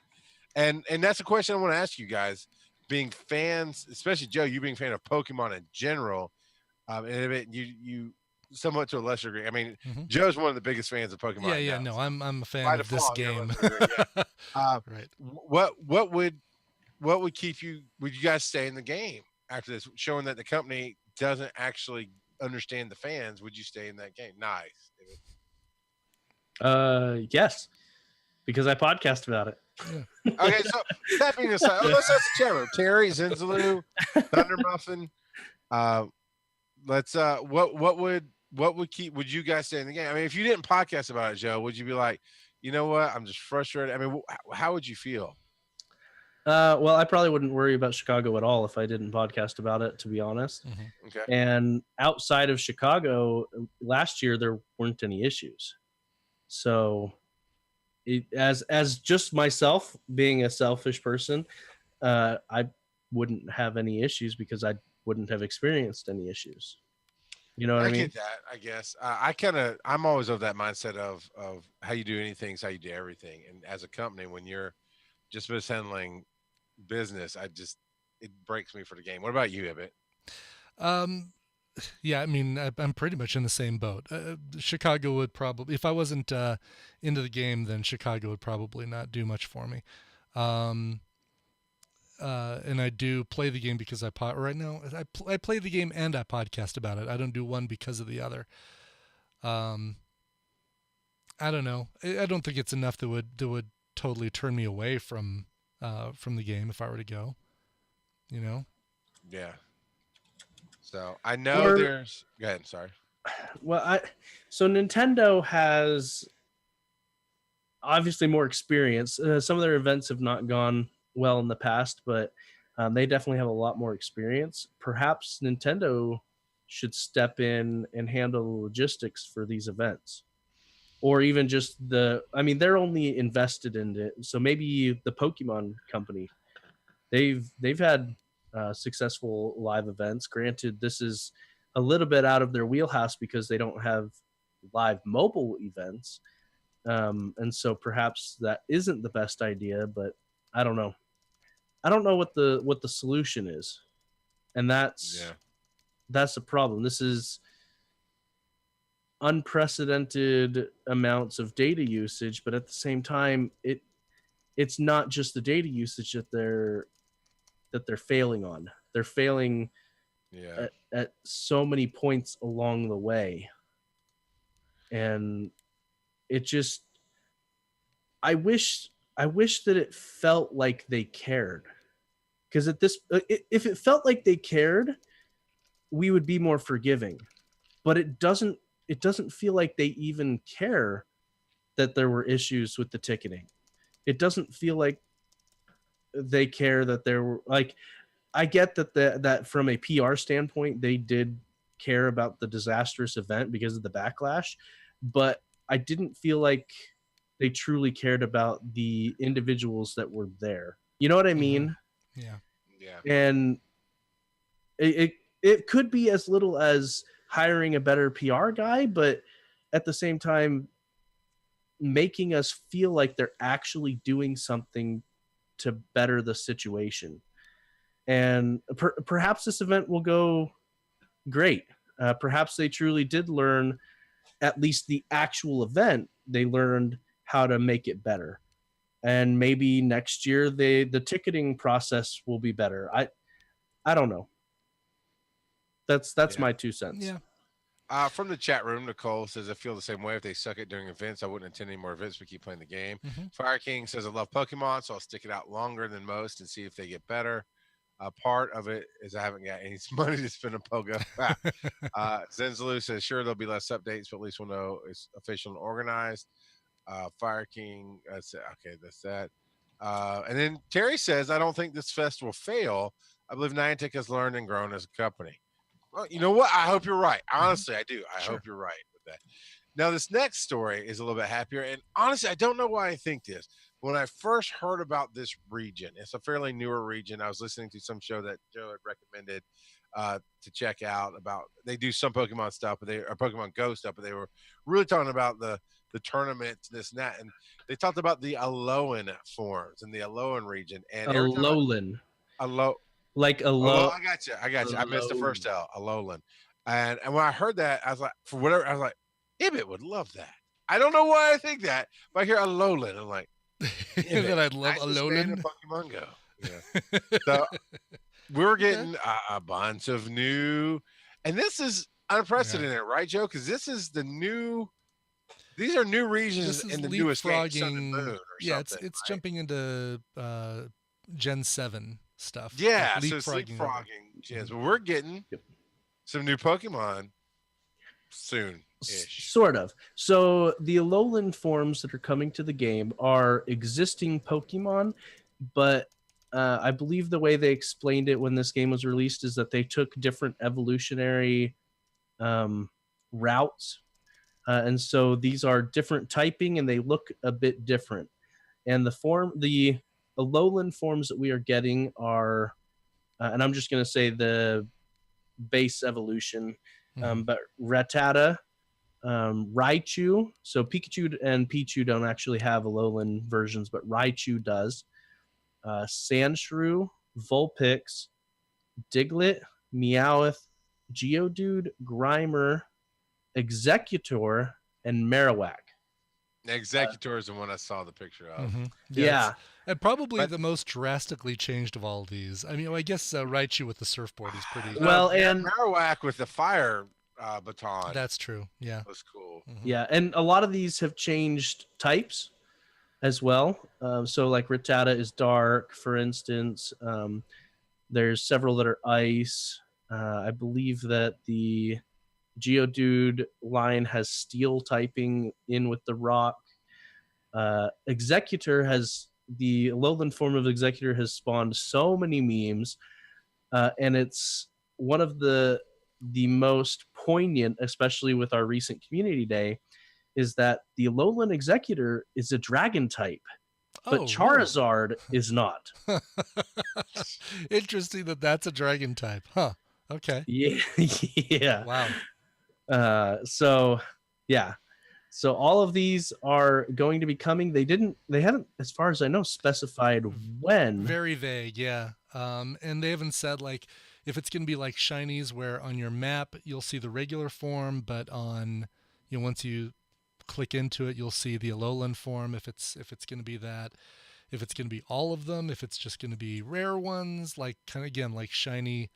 And that's a question I want to ask you guys, being fans, especially Joe, you being a fan of Pokemon in general, and you somewhat to a lesser degree. I mean, Mhm. Joe's one of the biggest fans of Pokemon Yeah. now. No, So I'm a fan by of this default, you're a game. lesser degree. Yeah. Right. What would keep you? Would you guys stay in the game after this, showing that the company doesn't actually understand the fans? Would you stay in that game? Nice. Yes, because I podcast about it. Okay, so that being aside, let's ask the chat room. Terry, Zinzaloo, Thunder Muffin. Let's what would keep? Would you guys stay in the game? I mean, if you didn't podcast about it, Joe, would you be like, you know what? I'm just frustrated. I mean, how would you feel? Well, I probably wouldn't worry about Chicago at all if I didn't podcast about it, to be honest. Mhm. Okay. And outside of Chicago, last year there weren't any issues. So, as just myself being a selfish person, I wouldn't have any issues because I wouldn't have experienced any issues. You know what I mean? Get that. I guess I'm always of that mindset of how you do anything is how you do everything. And as a company, when you're just mishandling business, it breaks me for the game. What about you, Ibbot? Um, yeah, I mean, I'm pretty much in the same boat. Chicago would probably, if I wasn't into the game, then Chicago would probably not do much for me. Um, and I do play the game because right now I play the game and I podcast about it. I don't do one because of the other. Um, I don't know. I don't think it's enough that would totally turn me away from the game if I were to go. You know. Yeah. So I know Or- there's. Go ahead. Sorry. Well, so Nintendo has obviously more experience. Some of their events have not gone well in the past, but they definitely have a lot more experience. Perhaps Nintendo should step in and handle the logistics for these events, or even just they're only invested in it, so maybe the Pokemon company, they've had successful live events. Granted, this is a little bit out of their wheelhouse because they don't have live mobile events, and so perhaps that isn't the best idea. But I don't know. I don't know what the solution is, and that's the problem. This is unprecedented amounts of data usage, but at the same time, it's not just the data usage that they're failing on. They're failing at so many points along the way, and it just I wish that it felt like they cared, because if it felt like they cared, we would be more forgiving. But it doesn't feel like they even care that there were issues with the ticketing. It doesn't feel like they care that there were, like, I get that from a PR standpoint, they did care about the disastrous event because of the backlash, but I didn't feel like they truly cared about the individuals that were there. You know what I mean? Yeah. Yeah. And it could be as little as hiring a better PR guy, but at the same time, making us feel like they're actually doing something to better the situation. And perhaps this event will go great. Perhaps they truly did learn, at least the actual event, they learned how to make it better. And maybe next year the ticketing process will be better. I don't know. That's my 2 cents. Yeah. From the chat room, Nicole says, I feel the same way. If they suck it during events, I wouldn't attend any more events, but keep playing the game. Mhm. Fire King says, I love Pokemon, so I'll stick it out longer than most and see if they get better. Part of it is I haven't got any money to spend on Pogo. Zenzaloo says, sure, there'll be less updates, but at least we'll know it's official and organized. Fire King, that's that. And then Terry says, I don't think this fest will fail. I believe Niantic has learned and grown as a company. Well, you know what? I hope you're right. Honestly, I do. I hope you're right with that. Now, this next story is a little bit happier. And honestly, I don't know why I think this. When I first heard about this region, it's a fairly newer region. I was listening to some show that Joe had recommended to check out about. They do some Pokemon stuff, but Pokemon Go stuff, but they were really talking about the tournaments, this and that, and they talked about the Alolan forms in the Alolan region. And Alolan, like a low. I got you. I missed the first L. Alolan, and when I heard that, I was like, for whatever, I was like, Ibit would love that. I don't know why I think that, but I hear Alolan, I'm like. That I'd love Alolan. Pokemon Go. Yeah. So we're getting a bunch of new, and this is unprecedented, right, Joe? Because this is the new. These are new regions in the newest game, Sun and Moon, or it's right? Jumping into Gen 7 stuff. Yeah, so it's leapfrogging gens. But we're getting some new Pokemon soon. Sort of. So the Alolan forms that are coming to the game are existing Pokemon, but I believe the way they explained it when this game was released is that they took different evolutionary routes. And so these are different typing and they look a bit different. And the Alolan forms that we are getting are, and I'm just going to say the base evolution, but Rattata, Raichu. So Pikachu and Pichu don't actually have Alolan versions, but Raichu does. Sandshrew, Vulpix, Diglett, Meowth, Geodude, Grimer, Executor, and Marowak. Executor is the one I saw the picture of. Yeah. And probably the most drastically changed of all of these. I mean, I guess Raichu with the surfboard is pretty... Well, and Marowak with the fire baton. That's true. Yeah. That was cool. Yeah, and a lot of these have changed types as well. So like Rattata is dark, for instance. There's several that are ice. I believe that the Geodude line has steel typing in with the rock. Executor has... The Alolan form of Executor has spawned so many memes, and it's one of the most poignant, especially with our recent community day, is that the Alolan Executor is a dragon type, but Charizard is not. Interesting that's a dragon type, huh? Okay. Yeah. Wow. So all of these are going to be coming. They haven't, as far as I know, specified when. Very vague, yeah. And they haven't said like if it's going to be like shinies where on your map you'll see the regular form, but on once you click into it you'll see the Alolan form. If it's going to be that, if it's going to be all of them, if it's just going to be rare ones, like kind of again like shiny.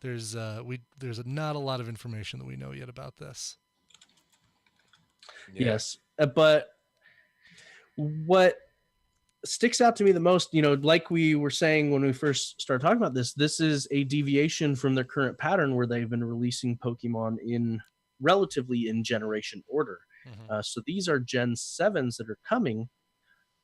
There's not a lot of information that we know yet about this. Yeah. Yes, but what sticks out to me the most, like we were saying when we first started talking about this is a deviation from their current pattern where they've been releasing Pokemon relatively in generation order. So these are Gen 7s that are coming.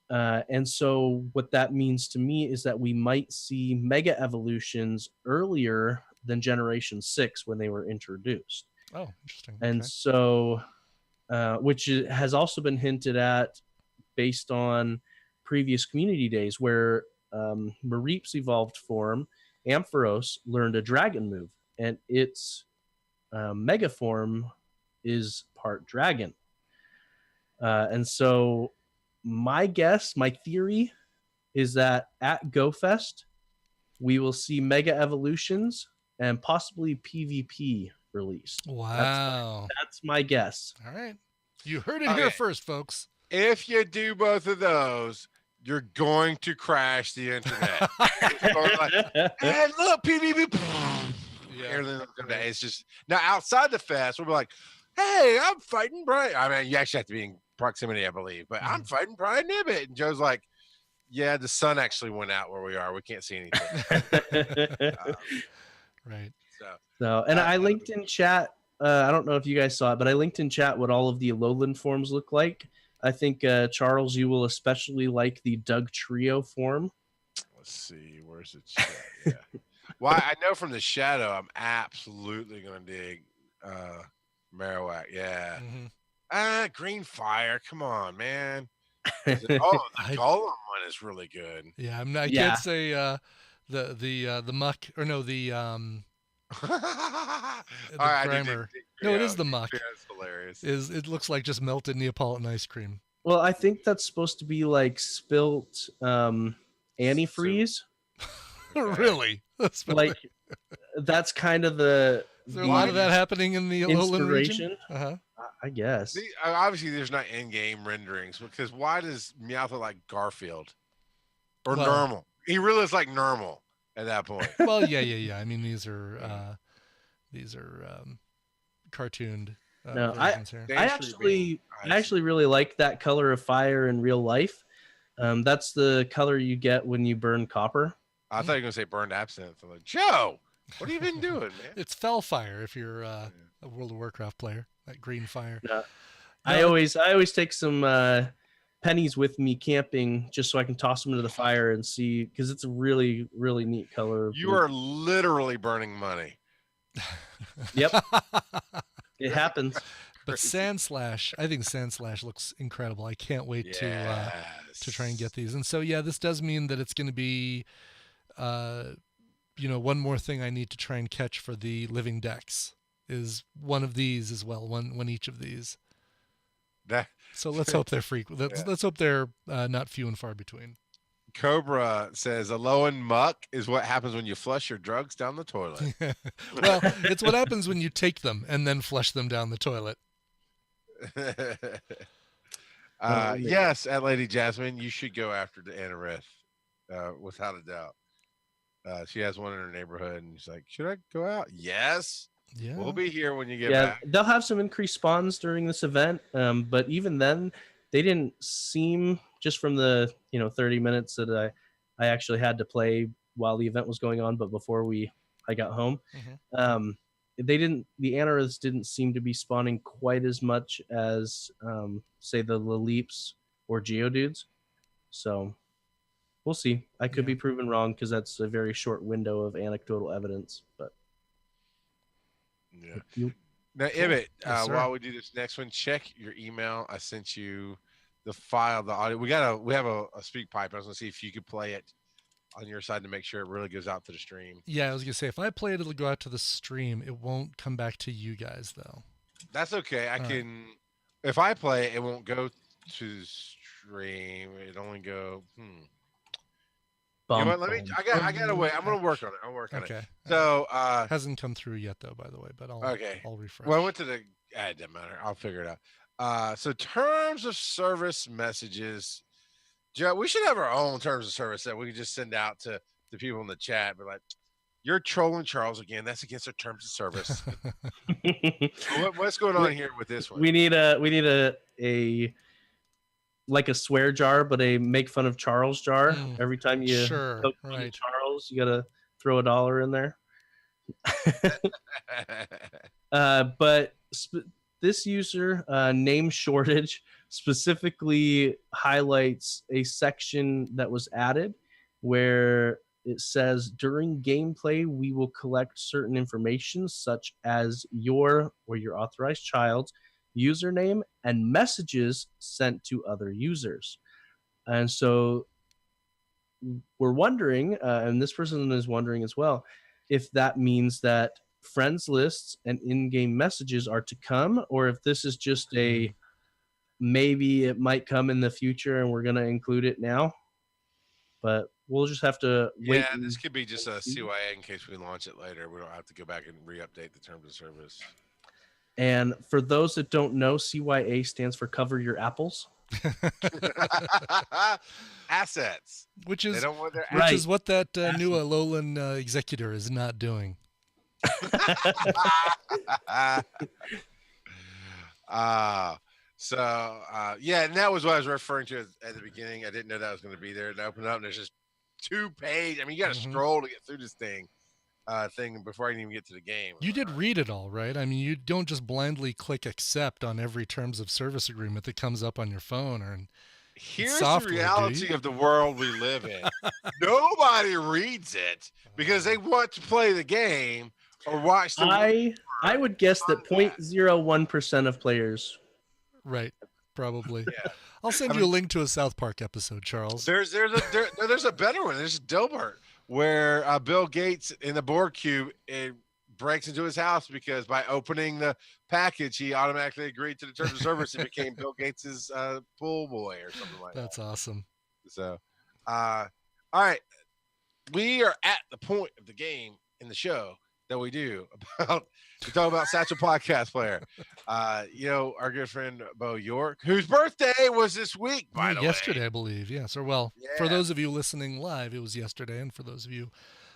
And so what that means to me is that we might see Mega Evolutions earlier than Generation 6 when they were introduced. Oh, interesting. And so... which has also been hinted at based on previous community days where Mareep's evolved form, Ampharos, learned a dragon move, and its mega form is part dragon. And so my theory is that at GoFest, we will see Mega Evolutions and possibly PvP released. Wow. That's my guess. All right. You heard it here first, folks. If you do both of those, you're going to crash the internet. Hey, look, PvP. It's just now outside the fest, we'll be like, hey, I'm fighting Brian. I mean, you actually have to be in proximity, I believe, but I'm fighting Brian Nibbit. And Joe's like, Yeah, the sun actually went out where we are. We can't see anything. Right. So, and I linked in chat. I don't know if you guys saw it, but I linked in chat what all of the Alolan forms look like. I think Charles, you will especially like the Doug Trio form. Let's see, where's the chat? Yeah. Well, I know from the shadow, I'm absolutely gonna dig Marowak. Yeah. Green Fire. Come on, man. The Golem one is really good. Yeah, I can't say the muck or no the Grimer. No, it is the muck. That's hilarious. It looks like just melted Neapolitan ice cream. Well, I think that's supposed to be like spilt antifreeze. Really? Like that's kind of the. Is there a lot of that happening in the Alolan region? I guess. Obviously, there's not in-game renderings because why does Meowth look like Garfield or Normal? He really looks like Normal at that point. Well, yeah. I mean, these are cartooned. No, I actually really like that color of fire in real life. That's the color you get when you burn copper. I thought you were gonna say burned absinthe. I'm like, Joe, what have you been doing, man? It's Fell Fire if you're a World of Warcraft player. That green fire. No. I always take some pennies with me camping just so I can toss them into the fire and see, because it's a really, really neat color. You are literally burning money. Yep. It happens. But Sandslash, I think Sandslash looks incredible. I can't wait to try and get these. And so, yeah, this does mean that it's going to be, one more thing I need to try and catch for the living decks is one of these as well, one each of these. So let's hope they're frequent. Let's hope they're not few and far between. Cobra says Alolan muck is what happens when you flush your drugs down the toilet. Well, it's what happens when you take them and then flush them down the toilet. Yes, at Lady Jasmine, you should go after the Anorith, without a doubt. She has one in her neighborhood, and she's like, "Should I go out?" Yes. Yeah. We'll be here when you get back. They'll have some increased spawns during this event, but even then, they didn't seem, just from the 30 minutes that I actually had to play while the event was going on, but before I got home, the Anoriths didn't seem to be spawning quite as much as say the Laleeps or Geodudes. So we'll see. I could be proven wrong because that's a very short window of anecdotal evidence, but. Yeah. Now, Ibbot, while we do this next one, check your email. I sent you the file, the audio. We have a speak pipe. I was gonna see if you could play it on your side to make sure it really goes out to the stream. Yeah, I was gonna say if I play it, it'll go out to the stream. It won't come back to you guys though. That's okay. If I play it, it won't go to the stream. It only go. You know what, I got to wait. I'm going to work on it. On it. So, hasn't come through yet though, by the way, but I'll refresh. Well, I went to it doesn't matter. I'll figure it out. So terms of service messages, Joe, we should have our own terms of service that we can just send out to the people in the chat. But like, you're trolling Charles again. That's against our terms of service. What's going on here with this one? We need a like a swear jar, but a make fun of Charles jar. Every time you poke fun of Charles, you gotta throw $1 in there. But this user, name shortage, specifically highlights a section that was added where it says during gameplay we will collect certain information such as your or your authorized child's username and messages sent to other users. And so we're wondering, and this person is wondering as well, if that means that friends lists and in-game messages are to come, or if this is just a maybe it might come in the future and we're going to include it now. But we'll just have to wait. Yeah, this could be just a CYA in case we launch it later. We don't have to go back and re-update the terms of service. And for those that don't know, CYA stands for Cover Your Apples. Assets. Which is what that new Alolan executor is not doing. So yeah, and that was what I was referring to at the beginning. I didn't know that was going to be there. And I opened up, and there's just 2 pages. I mean, you got to scroll to get through this thing before I can even get to the game. You did read it all, right? I mean, you don't just blindly click accept on every terms of service agreement that comes up on your phone or in Here's software, the reality of the world we live in. Nobody reads it because they want to play the game or watch the. I would guess that 0.01% of players. Right, probably. Yeah. I'll send you a link to a South Park episode, Charles. There's a better one. There's Dilbert, where Bill Gates in the Borg cube breaks into his house because by opening the package, he automatically agreed to the terms of service and became Bill Gates's pool boy or something like that. That's awesome. So, all right, we are at the point of the game in the show that we talk about Satchel Podcast Player. Our good friend Bo York, whose birthday was this week, by the way. Yesterday, I believe. Yes, or for those of you listening live, it was yesterday, and for those of you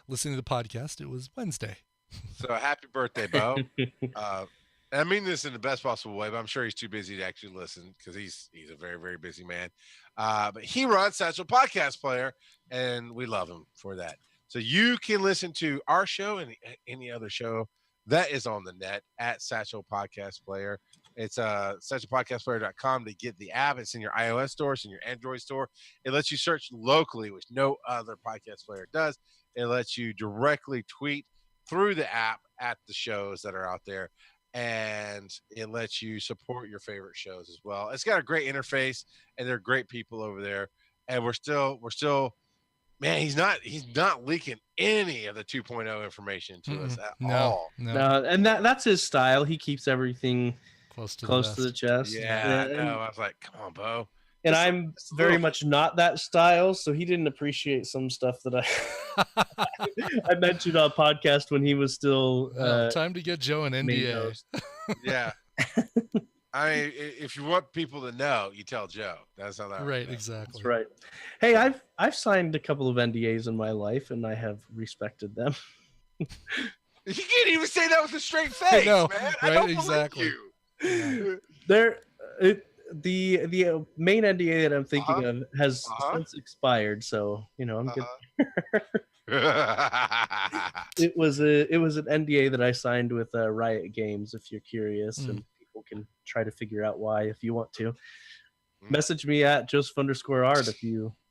listening to the podcast, it was Wednesday. So happy birthday, Bo. And I mean this in the best possible way, but I'm sure he's too busy to actually listen because he's a very, very busy man. But he runs Satchel Podcast Player, and we love him for that. So you can listen to our show and any other show that is on the net at Satchel Podcast Player. It's satchelpodcastplayer.com to get the app. It's in your iOS store, it's in your Android store. It lets you search locally, which no other podcast player does. It lets you directly tweet through the app at the shows that are out there, and it lets you support your favorite shows as well. It's got a great interface, and they're great people over there. And we're still, man, he's not leaking any of the 2.0 information to us at all. No, and that's his style. He keeps everything close to the chest. Yeah, no, I was like, come on, Bo. And I'm very much not that style, so he didn't appreciate some stuff that I mentioned on podcast when he was still. Time to get Joe an NDA. Yeah. I mean, if you want people to know, you tell Joe. That's how that works. Right, exactly. That's right. Hey, I've signed a couple of NDAs in my life, and I have respected them. You can't even say that with a straight face, man. Right, I don't exactly. believe you. The main NDA that I'm thinking of has since expired, so I'm good. It was an NDA that I signed with Riot Games. If you're curious, and people can try to figure out why if you want to. Message me at Joseph_Art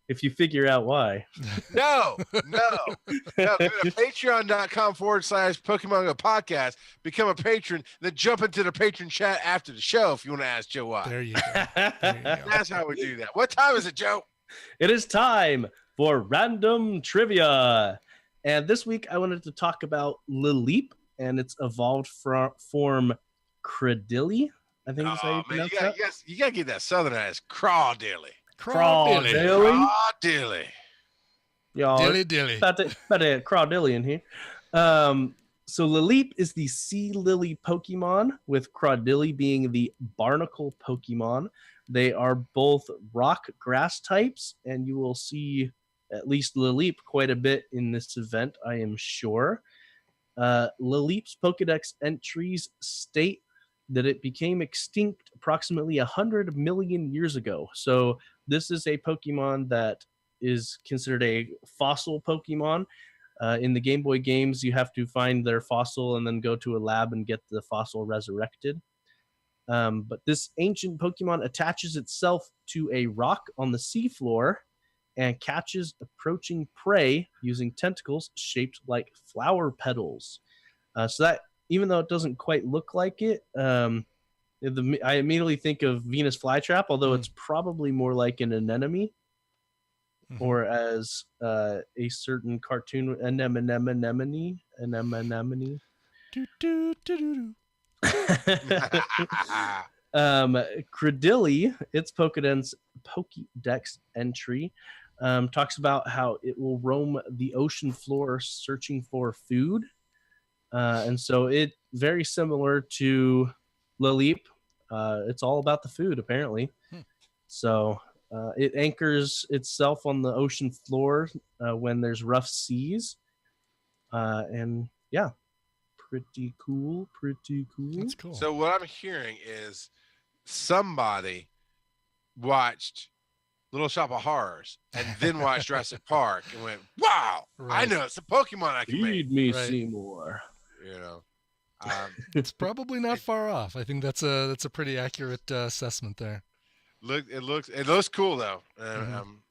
if you figure out why. No. Go to patreon.com/Pokemon GO Podcast. Become a patron, then jump into the patron chat after the show if you want to ask Joe why. There you go. That's how we do that. What time is it, Joe? It is time for random trivia. And this week I wanted to talk about Lileep and its evolved form Cradilly. I think that's how you pronounce that. You got to get that southern ass. Crawdilly. Crawdilly. Y'all, dilly. About to Crawdilly in here. So Lileep is the sea lily Pokemon, with Crawdilly being the barnacle Pokemon. They are both rock grass types, and you will see at least Lileep quite a bit in this event, I am sure. Lileep's Pokedex entries state that it became extinct approximately 100 million years ago. So this is a Pokemon that is considered a fossil Pokemon. In the Game Boy games, you have to find their fossil and then go to a lab and get the fossil resurrected. But this ancient Pokemon attaches itself to a rock on the seafloor and catches approaching prey using tentacles shaped like flower petals. So that, even though it doesn't quite look like it, I immediately think of Venus flytrap, although it's probably more like an anemone, or as a certain cartoon anemone. Cradilly, its Pokédex entry, talks about how it will roam the ocean floor searching for food. And so it very similar to Lileep. It's all about the food, apparently. So it anchors itself on the ocean floor when there's rough seas. And pretty cool. That's cool. So what I'm hearing is somebody watched Little Shop of Horrors and then watched Jurassic Park and went, "Wow, I Right. know it's a Pokemon I can make." Feed me, Right. Seymour. You know, It's probably not far off. I think that's a pretty accurate assessment there. it looks cool though. Mhm.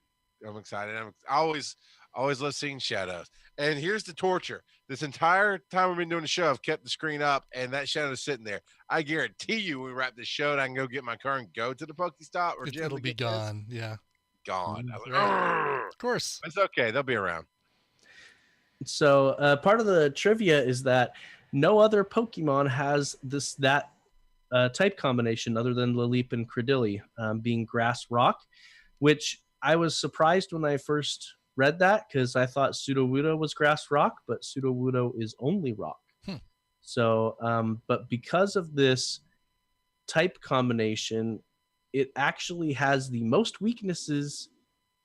I'm excited. I always love seeing shadows. And here's the torture. This entire time we've been doing the show, I've kept the screen up, and that shadow's sitting there. I guarantee you, when we wrap this show, and I can go get my car and go to the Pokestop or It'll be gone. Yeah. Gone. I was like, Right. "Urgh." Of course. It's okay. They'll be around. So part of the trivia is that no other Pokemon has that type combination other than Lilip and Credilli, being Grass Rock, which I was surprised when I first read that because I thought Sudowoodo was Grass Rock, but Sudowoodo is only Rock. So, but because of this type combination, it actually has the most weaknesses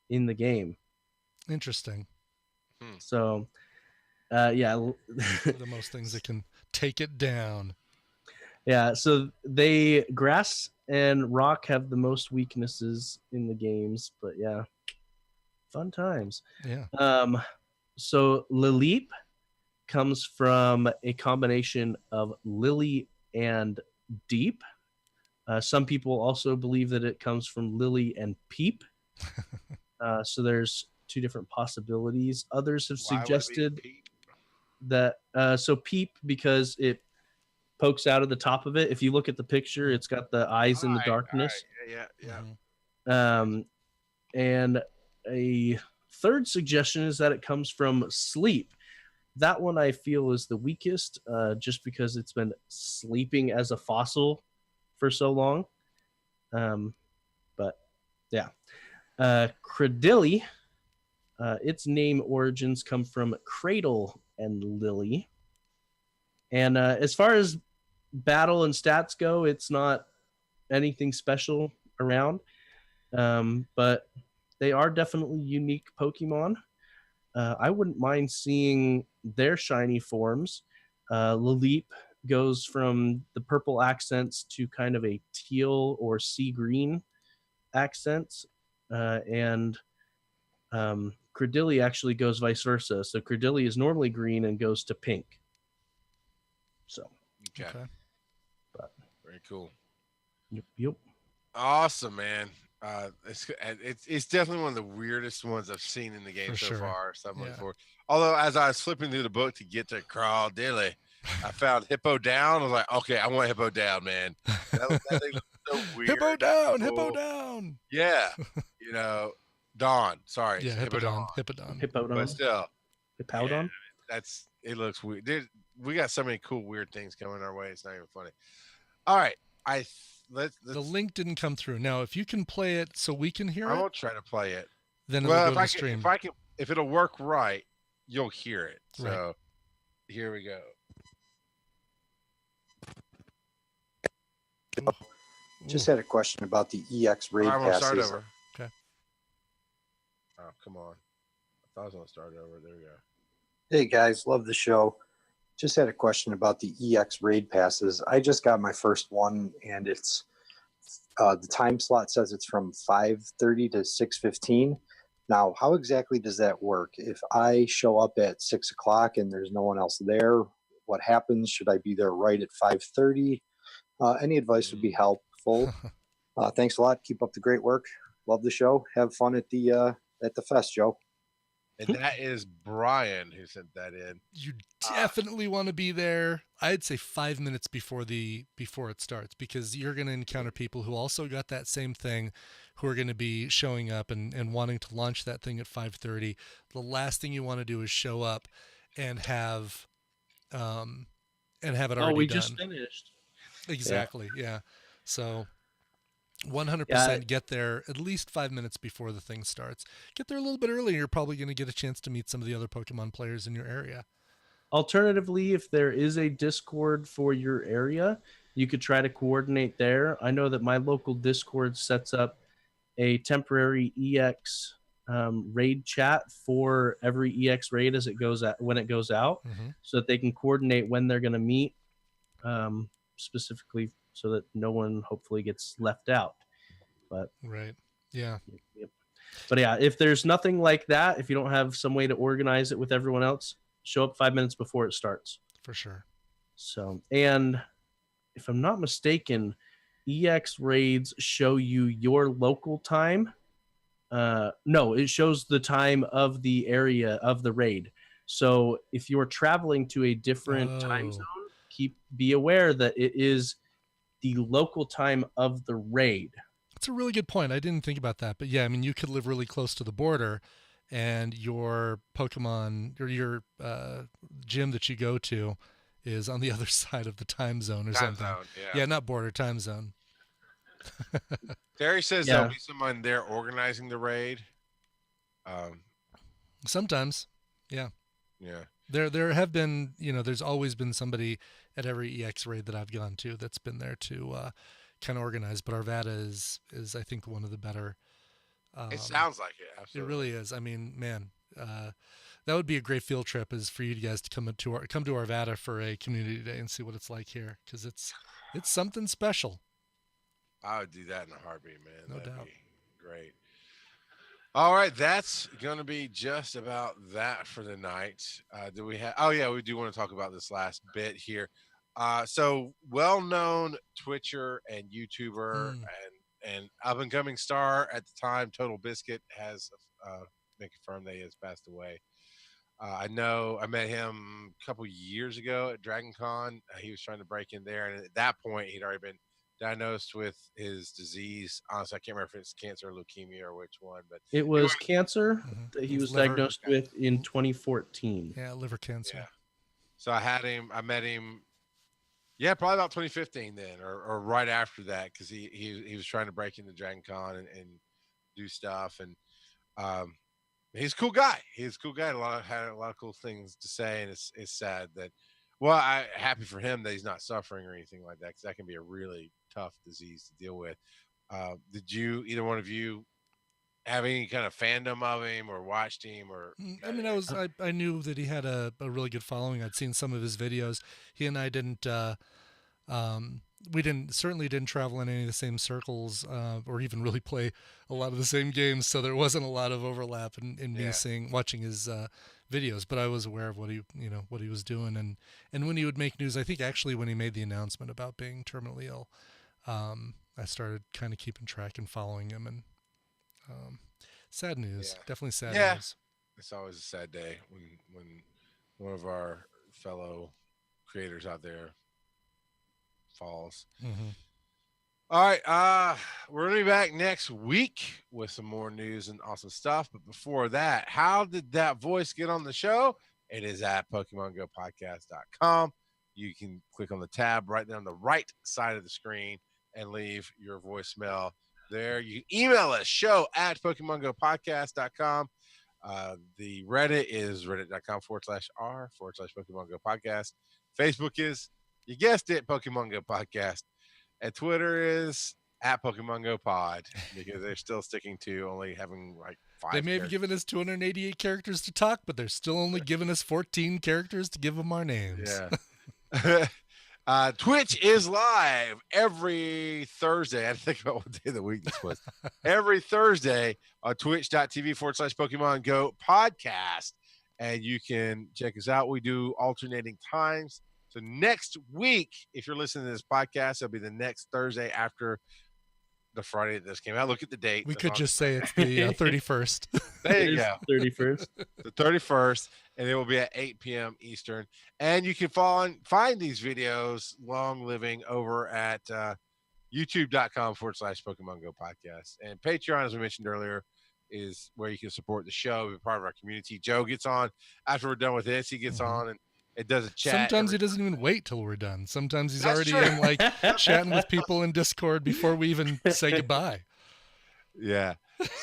in the game. Interesting. So, yeah. The most things that can take it down. Yeah, so Grass and Rock have the most weaknesses in the games, but yeah, fun times. Yeah. So Lilip comes from a combination of Lily and Deep. Some people also believe that it comes from Lily and Peep. So there's two different possibilities. Others have suggested that so Peep because it pokes out of the top of it. If you look at the picture, it's got the eyes in the darkness. Yeah. And a third suggestion is that it comes from Sleep. That one I feel is the weakest, just because it's been sleeping as a fossil for so long. But yeah, Credilli, its name origins come from cradle and lily. And as far as battle and stats go, it's not anything special around, but they are definitely unique Pokemon. I wouldn't mind seeing their shiny forms. Lilip goes from the purple accents to kind of a teal or sea green accents, and Credilli actually goes vice versa. So Credilli is normally green and goes to pink. So Okay. But very cool. Yep. Awesome, man. It's definitely one of the weirdest ones I've seen in the game so far. So I'm looking forward. Although as I was flipping through the book to get to Crawdilly, I found Hippo Down. I was like, okay, I want Hippo Down, man. That thing looks so weird. Hippo Down, Hippo Down. Yeah, Dawn. Sorry, yeah, Hippodon. But still, Hippowdon. It looks weird. We got so many cool weird things coming our way. It's not even funny. All right, the link didn't come through. Now, if you can play it so we can hear it, I won't try to play it. Then it'll go to the stream. If it'll work right, you'll hear it. So right. Here we go. Just had a question about the EX raid passes. Start over. Okay. Oh, come on. I thought I was going to start over. There we go. Hey, guys. Love the show. Just had a question about the EX raid passes. I just got my first one, and it's the time slot says it's from 5:30 to 6:15. Now, how exactly does that work? If I show up at 6 o'clock and there's no one else there, what happens? Should I be there right at 5:30? Any advice would be helpful. Thanks a lot. Keep up the great work. Love the show. Have fun at the fest, Joe. And that is Brian who sent that in. You definitely want to be there. I'd say 5 minutes before it starts, because you're going to encounter people who also got that same thing, who are going to be showing up and wanting to launch that thing at 5:30. The last thing you want to do is show up and have it already done. Oh, we just finished. Exactly. Yeah. So 100% get there at least 5 minutes before the thing starts. Get there a little bit early. You're probably going to get a chance to meet some of the other Pokemon players in your area. Alternatively, if there is a Discord for your area, you could try to coordinate there. I know that my local Discord sets up a temporary EX raid chat for every EX raid as it goes when it goes out, so that they can coordinate when they're going to meet. specifically so that no one hopefully gets left out. But Right. Yeah. yep. But yeah, if there's nothing like that, if you don't have some way to organize it with everyone else, show up 5 minutes before it starts. For sure. So, and if I'm not mistaken, EX raids show you your local time. No, it shows the time of the area of the raid. So if you're traveling to a different time zone, be aware that it is the local time of the raid. That's a really good point. I didn't think about that. But yeah, I mean, you could live really close to the border and your Pokemon or your gym that you go to is on the other side of the time zone or something. Zone, yeah, not border, time zone. Terry says there'll be someone there organizing the raid. Sometimes, yeah. Yeah. There have been, there's always been somebody at every EX raid that I've gone to that's been there to kind of organize. But Arvada is I think one of the better. It sounds like it. Absolutely. It really is. I mean, man, that would be a great field trip is for you guys to come to Arvada for a community day and see what it's like here because it's something special. I would do that in a heartbeat, man. No doubt. Be great. All right, that's going to be just about that for the night. Do we have? Oh yeah, we do want to talk about this last bit here. So well-known Twitcher and YouTuber and up-and-coming star at the time, Total Biscuit, has been confirmed that he has passed away. I know I met him a couple years ago at Dragon Con. He was trying to break in there, and at that point, he'd already been diagnosed with his disease. Honestly, I can't remember if it's cancer or leukemia or which one, but it was cancer that he was diagnosed with in 2014. Yeah, liver cancer. Yeah. So I met him. Yeah, probably about 2015 then, or right after that, because he was trying to break into Dragon Con and do stuff, and he's a cool guy. He's a cool guy. Had a lot of cool things to say, and it's sad that. Well, I'm happy for him that he's not suffering or anything like that, because that can be a really tough disease to deal with. Did either one of you have any kind of fandom of him or watched him? Or I mean, I knew that he had a really good following. I'd seen some of his videos. He and I didn't we certainly didn't travel in any of the same circles or even really play a lot of the same games, so there wasn't a lot of overlap in me watching his videos, but I was aware of what he was doing, and when he would make news, I think actually when he made the announcement about being terminally ill, I started kind of keeping track and following him, and sad news, definitely sad news. It's always a sad day when one of our fellow creators out there falls. Mm-hmm. All right, we're gonna be back next week with some more news and awesome stuff. But before that, how did that voice get on the show? It is at PokemonGoPodcast.com. You can click on the tab right there on the right side of the screen and leave your voicemail there. You can email us, show@PokemonGoPodcast.com. The Reddit is reddit.com/r/PokemonGoPodcast. Facebook is, you guessed it, Pokemon Go Podcast. And Twitter is at Pokemon Go Pod, because they're still sticking to only having like 5 They may have given us 288 characters to talk, but they're still only giving us 14 characters to give them our names. Yeah. Twitch is live every Thursday. I had to think about what day of the week this was. Every Thursday on twitch.tv/Pokemon Go Podcast. And you can check us out. We do alternating times. So next week, if you're listening to this podcast, it'll be the next Thursday after the Friday that this came out. Look at the date. We could just say it's the 31st. There you go. 31st. The 31st, and it will be at 8 p.m. Eastern. And you can find these videos long living over at youtube.com/Pokemon Go Podcast. And Patreon, as we mentioned earlier, is where you can support the show, be part of our community. Joe gets on after we're done with this. He gets on and it does a chat. Sometimes he doesn't even wait till we're done. Sometimes he's already in, like, chatting with people in Discord before we even say goodbye. Yeah.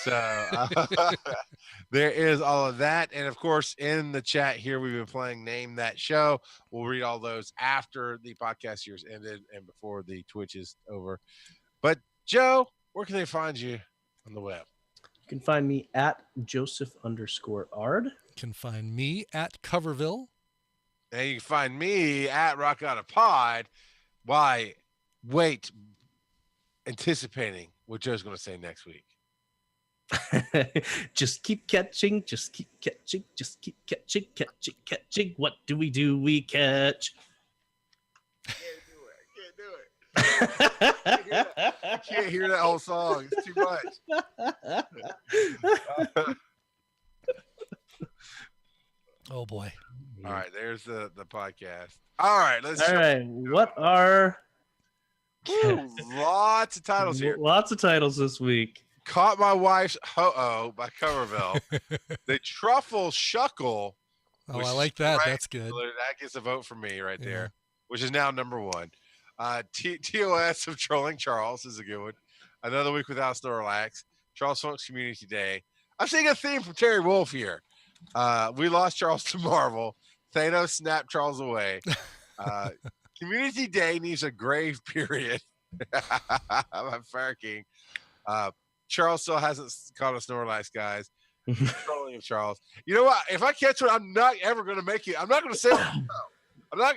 So there is all of that. And of course, in the chat here, we've been playing Name That Show. We'll read all those after the podcast year's ended and before the Twitch is over. But Joe, where can they find you on the web? You can find me at Joseph_Ard. You can find me at Coverville. And you can find me at Rock Out a Pod. Why? Wait, anticipating what Joe's going to say next week. Just keep catching, just keep catching, just keep catching, catching. What do? We catch. Can't do it. I can't hear that whole song. It's too much. Oh boy. All right, there's the podcast. All right, let's. All right, what are Woo, lots of titles here. Lots of titles this week. Caught My Wife's Ho-Oh by Coverville. The Truffle Shuckle. Oh, I like that. Right, That's good. that gets a vote for me right Yeah. there, which is now number one. TOS of Trolling Charles is a good one. Another Week Without Snorlax. Charles Funk's Community Day. I'm seeing a theme from Terry Wolf here. We lost Charles to Marvel. Thanos snapped Charles away. Community Day needs a grave period. I'm Fire King. Charles still hasn't caught a Snorlax, guys. Trolling of Charles. You know what? If I catch one, I'm not ever going to make it. I'm not going to say it.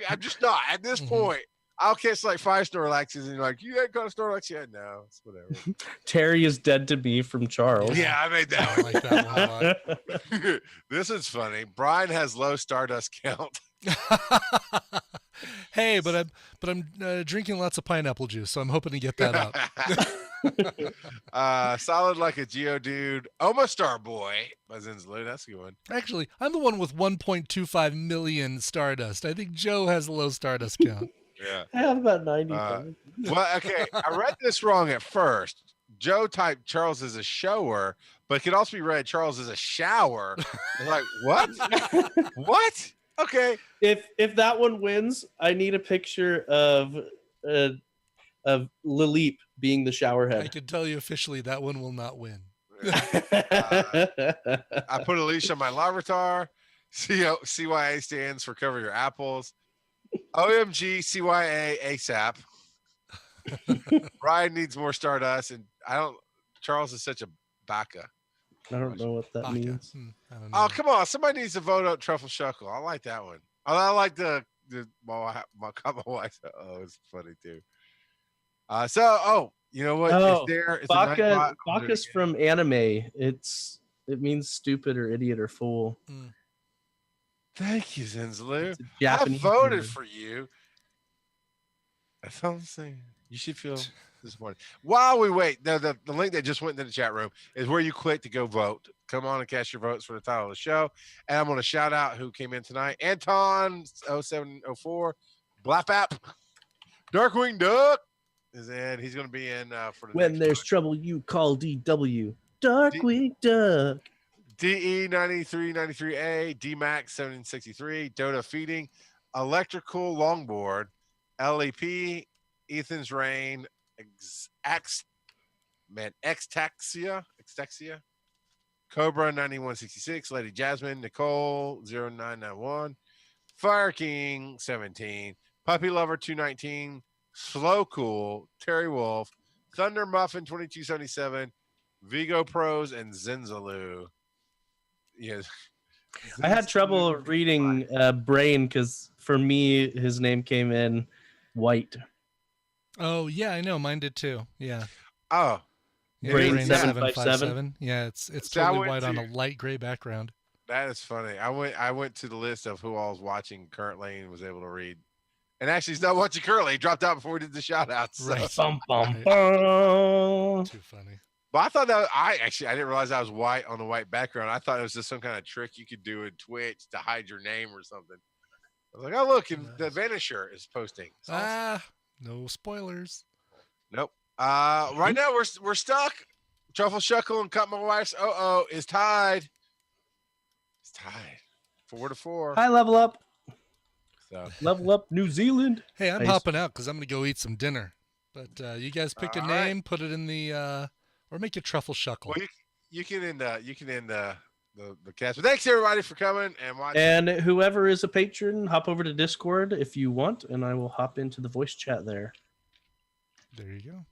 I'm just not. At this point, I'll catch like 5 Snorlaxes and you're like, you ain't caught a Snorlax yet? No, it's whatever. Terry is dead to me from Charles. Yeah, I made that I one. like that one a lot. This is funny. Brian has low Stardust count. Hey, but I'm drinking lots of pineapple juice, so I'm hoping to get that up. Solid like a Geodude. Omastar Boy by Zinzaloo. That's a good one. Actually, I'm the one with 1.25 million Stardust. I think Joe has a low Stardust count. Yeah. I have about 90. Well, okay. I read this wrong at first. Joe typed Charles as a shower, but it could also be read Charles as a shower. I'm like, what? What? Okay. If that one wins, I need a picture of Lilip being the shower I head. can tell you officially that one will not win. I put a leash on my Larvitar. CYA stands for Cover Your Apples. OMG CYA ASAP. Ryan needs more Stardust, and Charles is such a baka. I don't know what that Baka. means. I don't know. Oh, come on. Somebody needs to vote out Truffle Shuckle. I like that one. I like the my wife. Oh, it's funny too. You know what? Oh, Is Baka's from anime. It means stupid or idiot or fool. Thank you, Zinzaloo. It's a Japanese I voted word. for you. That's all I'm saying. You should feel disappointed. While we wait, the link that just went into the chat room is where you click to go vote. Come on and cast your votes for the title of the show. And I'm going to shout out who came in tonight. Anton 0704, Blapap, Darkwing Duck is in. He's going to be in for the When next there's one. trouble, you call DW. Darkwing Duck. DE 9393A, DMAX 763, Dota Feeding, Electrical Longboard, LEP, Ethan's Rain, Xtaxia, Cobra 9166, Lady Jasmine, Nicole 0991, Fire King 17, Puppy Lover 219, Slow Cool, Terry Wolf, Thunder Muffin 2277, Vigo Pros, and Zinzaloo. Yes. I had trouble reading Brain because for me, his name came in white. Oh yeah, I know. Mine did too. Yeah. Oh, Yeah, Brain Brain 757. Yeah, it's So I totally went white on to- a light gray background. that is funny. I went to the list of who all was watching currently and was able to read. And actually, he's not watching currently. He dropped out before we did the shout outs. So. Right. Bum, bum, Right. bum. Too funny. But I thought that I didn't realize I was white on a white background. I thought it was just some kind of trick you could do in Twitch to hide your name or something. I was like, oh look, and the Vanisher is posting. It's awesome. No spoilers. Nope. Right now we're stuck. Truffle Shuckle and Cut My Wife's is tied. It's tied 4-4. Hi, level up. So Level up New Zealand. Hey, I'm Nice. hopping out because I'm gonna go eat some dinner. But you guys pick a All right. name, put it in the or make it Truffle Shuckle. well, you can end the cast. But thanks everybody for coming and watching. And whoever is a patron, hop over to Discord if you want, and I will hop into the voice chat there. There you go.